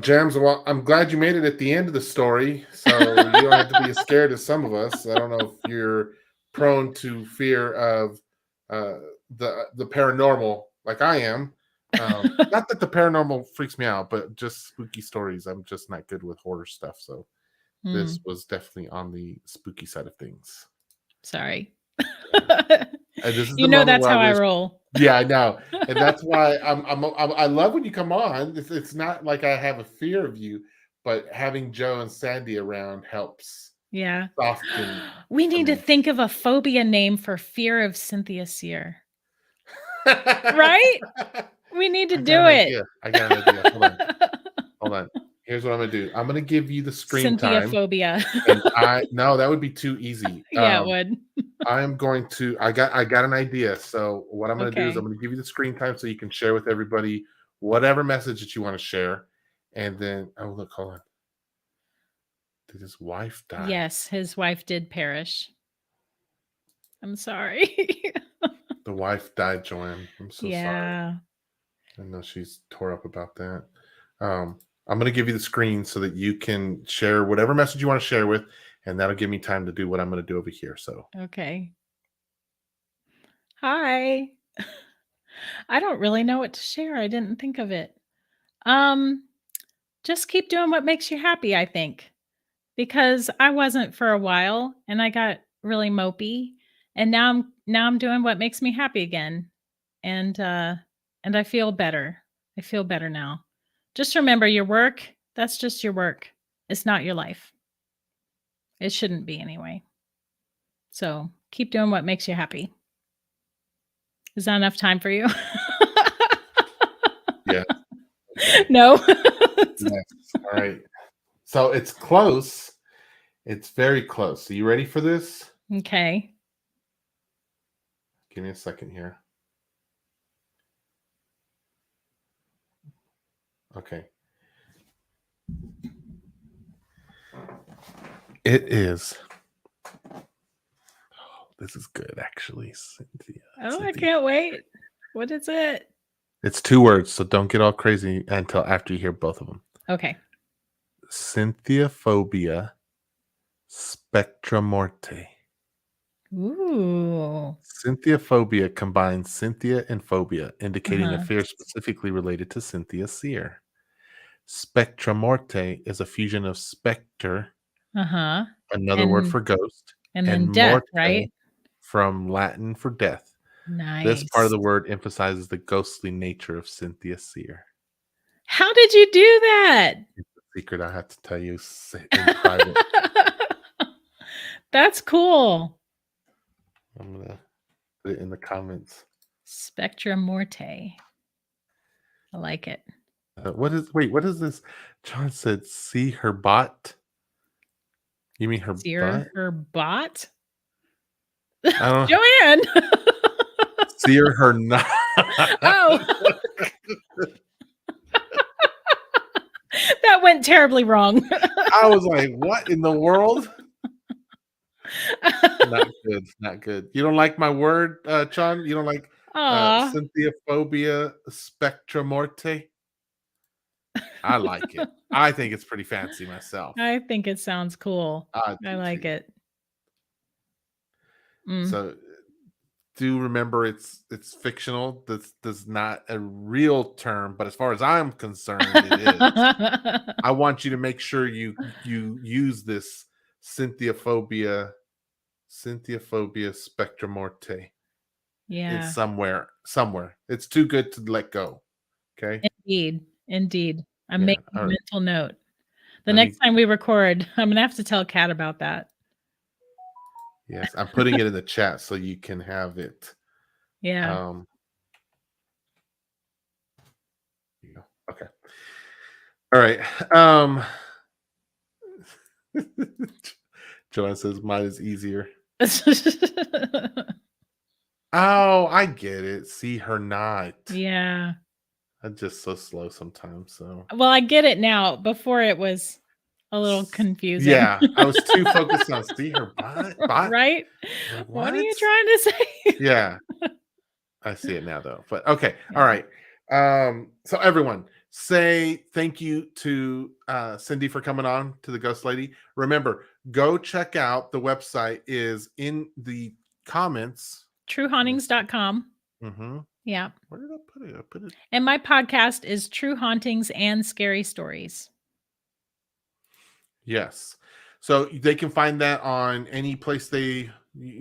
Jams, well, I'm glad you made it at the end of the story, so you don't have to be as scared as some of us. I don't know if you're prone to fear of the paranormal like I am. Not that the paranormal freaks me out, but just spooky stories. I'm just not good with horror stuff, so this was definitely on the spooky side of things. Sorry. You know that's how I roll. Yeah, I know, and that's why I love when you come on. It's not like I have a fear of you, but having Joe and Sandy around helps. Yeah. Soften. We need to think of a phobia name for fear of Cynthia Seer. Right? We need to do it. I got an idea. Hold on. Here's what I'm gonna do. I'm gonna give you the screen time. Cynthia phobia. No, that would be too easy. Yeah, it would. I'm going to. I got an idea. So what I'm gonna do is I'm gonna give you the screen time so you can share with everybody whatever message that you want to share, and then look, hold on. Did his wife die? Yes, his wife did perish. I'm sorry. The wife died, Joanne. I'm so sorry. Yeah. I know she's tore up about that. I'm going to give you the screen so that you can share whatever message you want to share with, and that'll give me time to do what I'm going to do over here. So, okay. Hi. I don't really know what to share. I didn't think of it. Just keep doing what makes you happy, I think, because I wasn't for a while, and I got really mopey, and now I'm doing what makes me happy again, and and I feel better. I feel better now. Just remember your work, that's just your work. It's not your life. It shouldn't be anyway. So keep doing what makes you happy. Is that enough time for you? Yeah. Okay. No. Yes. All right. So it's close. It's very close. Are you ready for this? Okay. Give me a second here. Okay. It is. Oh, this is good, actually, Cynthia. Oh, I can't wait. What is it? It's 2 words, so don't get all crazy until after you hear both of them. Okay. Cynthiaphobia spectromorte. Ooh. Cynthiaphobia combines Cynthia and phobia, indicating a Uh-huh. fear specifically related to Cynthia Seer. Spectromorte is a fusion of specter, Uh-huh. another word for ghost, And and then death, morte right? from Latin for death. This part of Nice. the word emphasizes the ghostly nature of Cynthia Seer. How did you do that? It's a secret I have to tell you in private. That's cool. I'm going to put it in the comments. Spectra Morte. I like it. What is this? John said, see her bot? You mean her butt? Her bot? I don't know. Joanne. Seer her not. Oh. That went terribly wrong. I was like, what in the world? Not good. Not good. You don't like my word, John? You don't like Aw. Cynthiaphobia spectromorte? I like it. I think it's pretty fancy myself. I think it sounds cool. I like it. So do remember it's fictional. This is not a real term, but as far as I'm concerned, it is. I want you to make sure you use this Cynthiaphobia spectromorte. Yeah. It's somewhere. It's too good to let go. Okay. Indeed. I'm making a mental note. The Let next time we record, I'm gonna have to tell Kat about that. Yes, I'm putting it in the chat so you can have it. Yeah. Okay. All right. Joanne says mine is easier. Oh, I get it. See her not. Yeah. I'm just so slow sometimes. So well, I get it now. Before it was a little confusing. Yeah, I was too focused on see her bot. Right? Like, what are you trying to say? Yeah. I see it now though. But okay. Yeah. All right. So everyone, say thank you to Cindy for coming on to the Ghost Lady. Remember, go check out the website is in the comments. TrueHauntings.com. Mm-hmm. Yeah. Where did I put it? I put it. And my podcast is True Hauntings and Scary Stories. Yes. So they can find that on any place you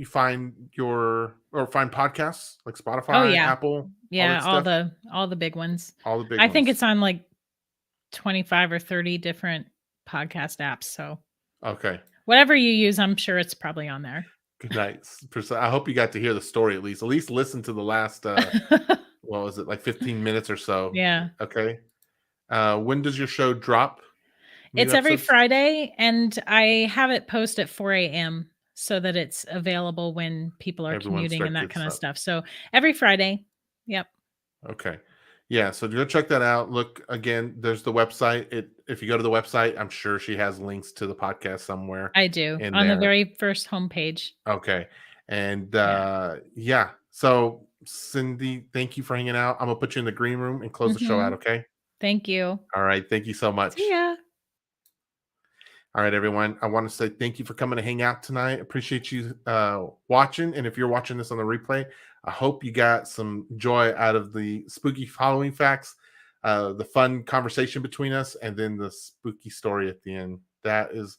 find find podcasts like Spotify, Apple. Yeah, all the big ones. All the big I ones. think it's on like 25 or 30 different podcast apps. So okay. Whatever you use, I'm sure it's probably on there. Good night. I hope you got to hear the story at least. At least listen to the last what was it, like 15 minutes or so? Yeah. Okay. When does your show drop? It's every Friday, and I have it post at 4 a.m. so that it's available when people are commuting and that kind of stuff. So every Friday. Yep. Okay. Yeah. So go check that out. Look again, there's the website. If you go to the website, I'm sure she has links to the podcast somewhere. I do on the very first homepage. Okay. And yeah. So Cindy, thank you for hanging out. I'm gonna put you in the green room and close the show out. Okay. Thank you. All right. Thank you so much. See ya. All right, everyone. I want to say thank you for coming to hang out tonight. Appreciate you watching. And if you're watching this on the replay, I hope you got some joy out of the spooky Halloween facts, the fun conversation between us, and then the spooky story at the end. That is,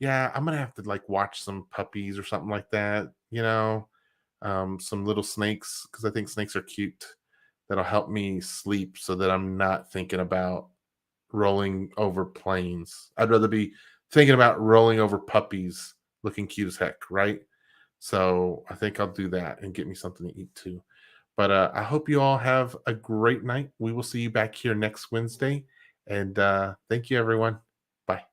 yeah, I'm going to have to like watch some puppies or something like that, some little snakes, because I think snakes are cute. that'll help me sleep so that I'm not thinking about rolling over planes. I'd rather be thinking about rolling over puppies looking cute as heck, right? So I think I'll do that and get me something to eat too. But I hope you all have a great night. We will see you back here next Wednesday. And thank you, everyone. Bye.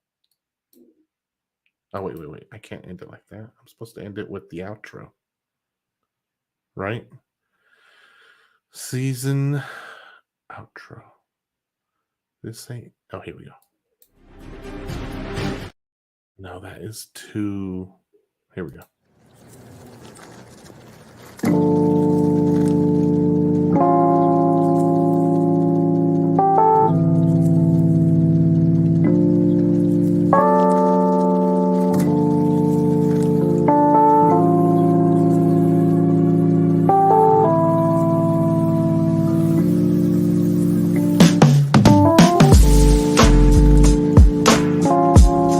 Oh, wait. I can't end it like that. I'm supposed to end it with the outro. Right? Season outro. This ain't. Oh, here we go. No, that is too. Here we go.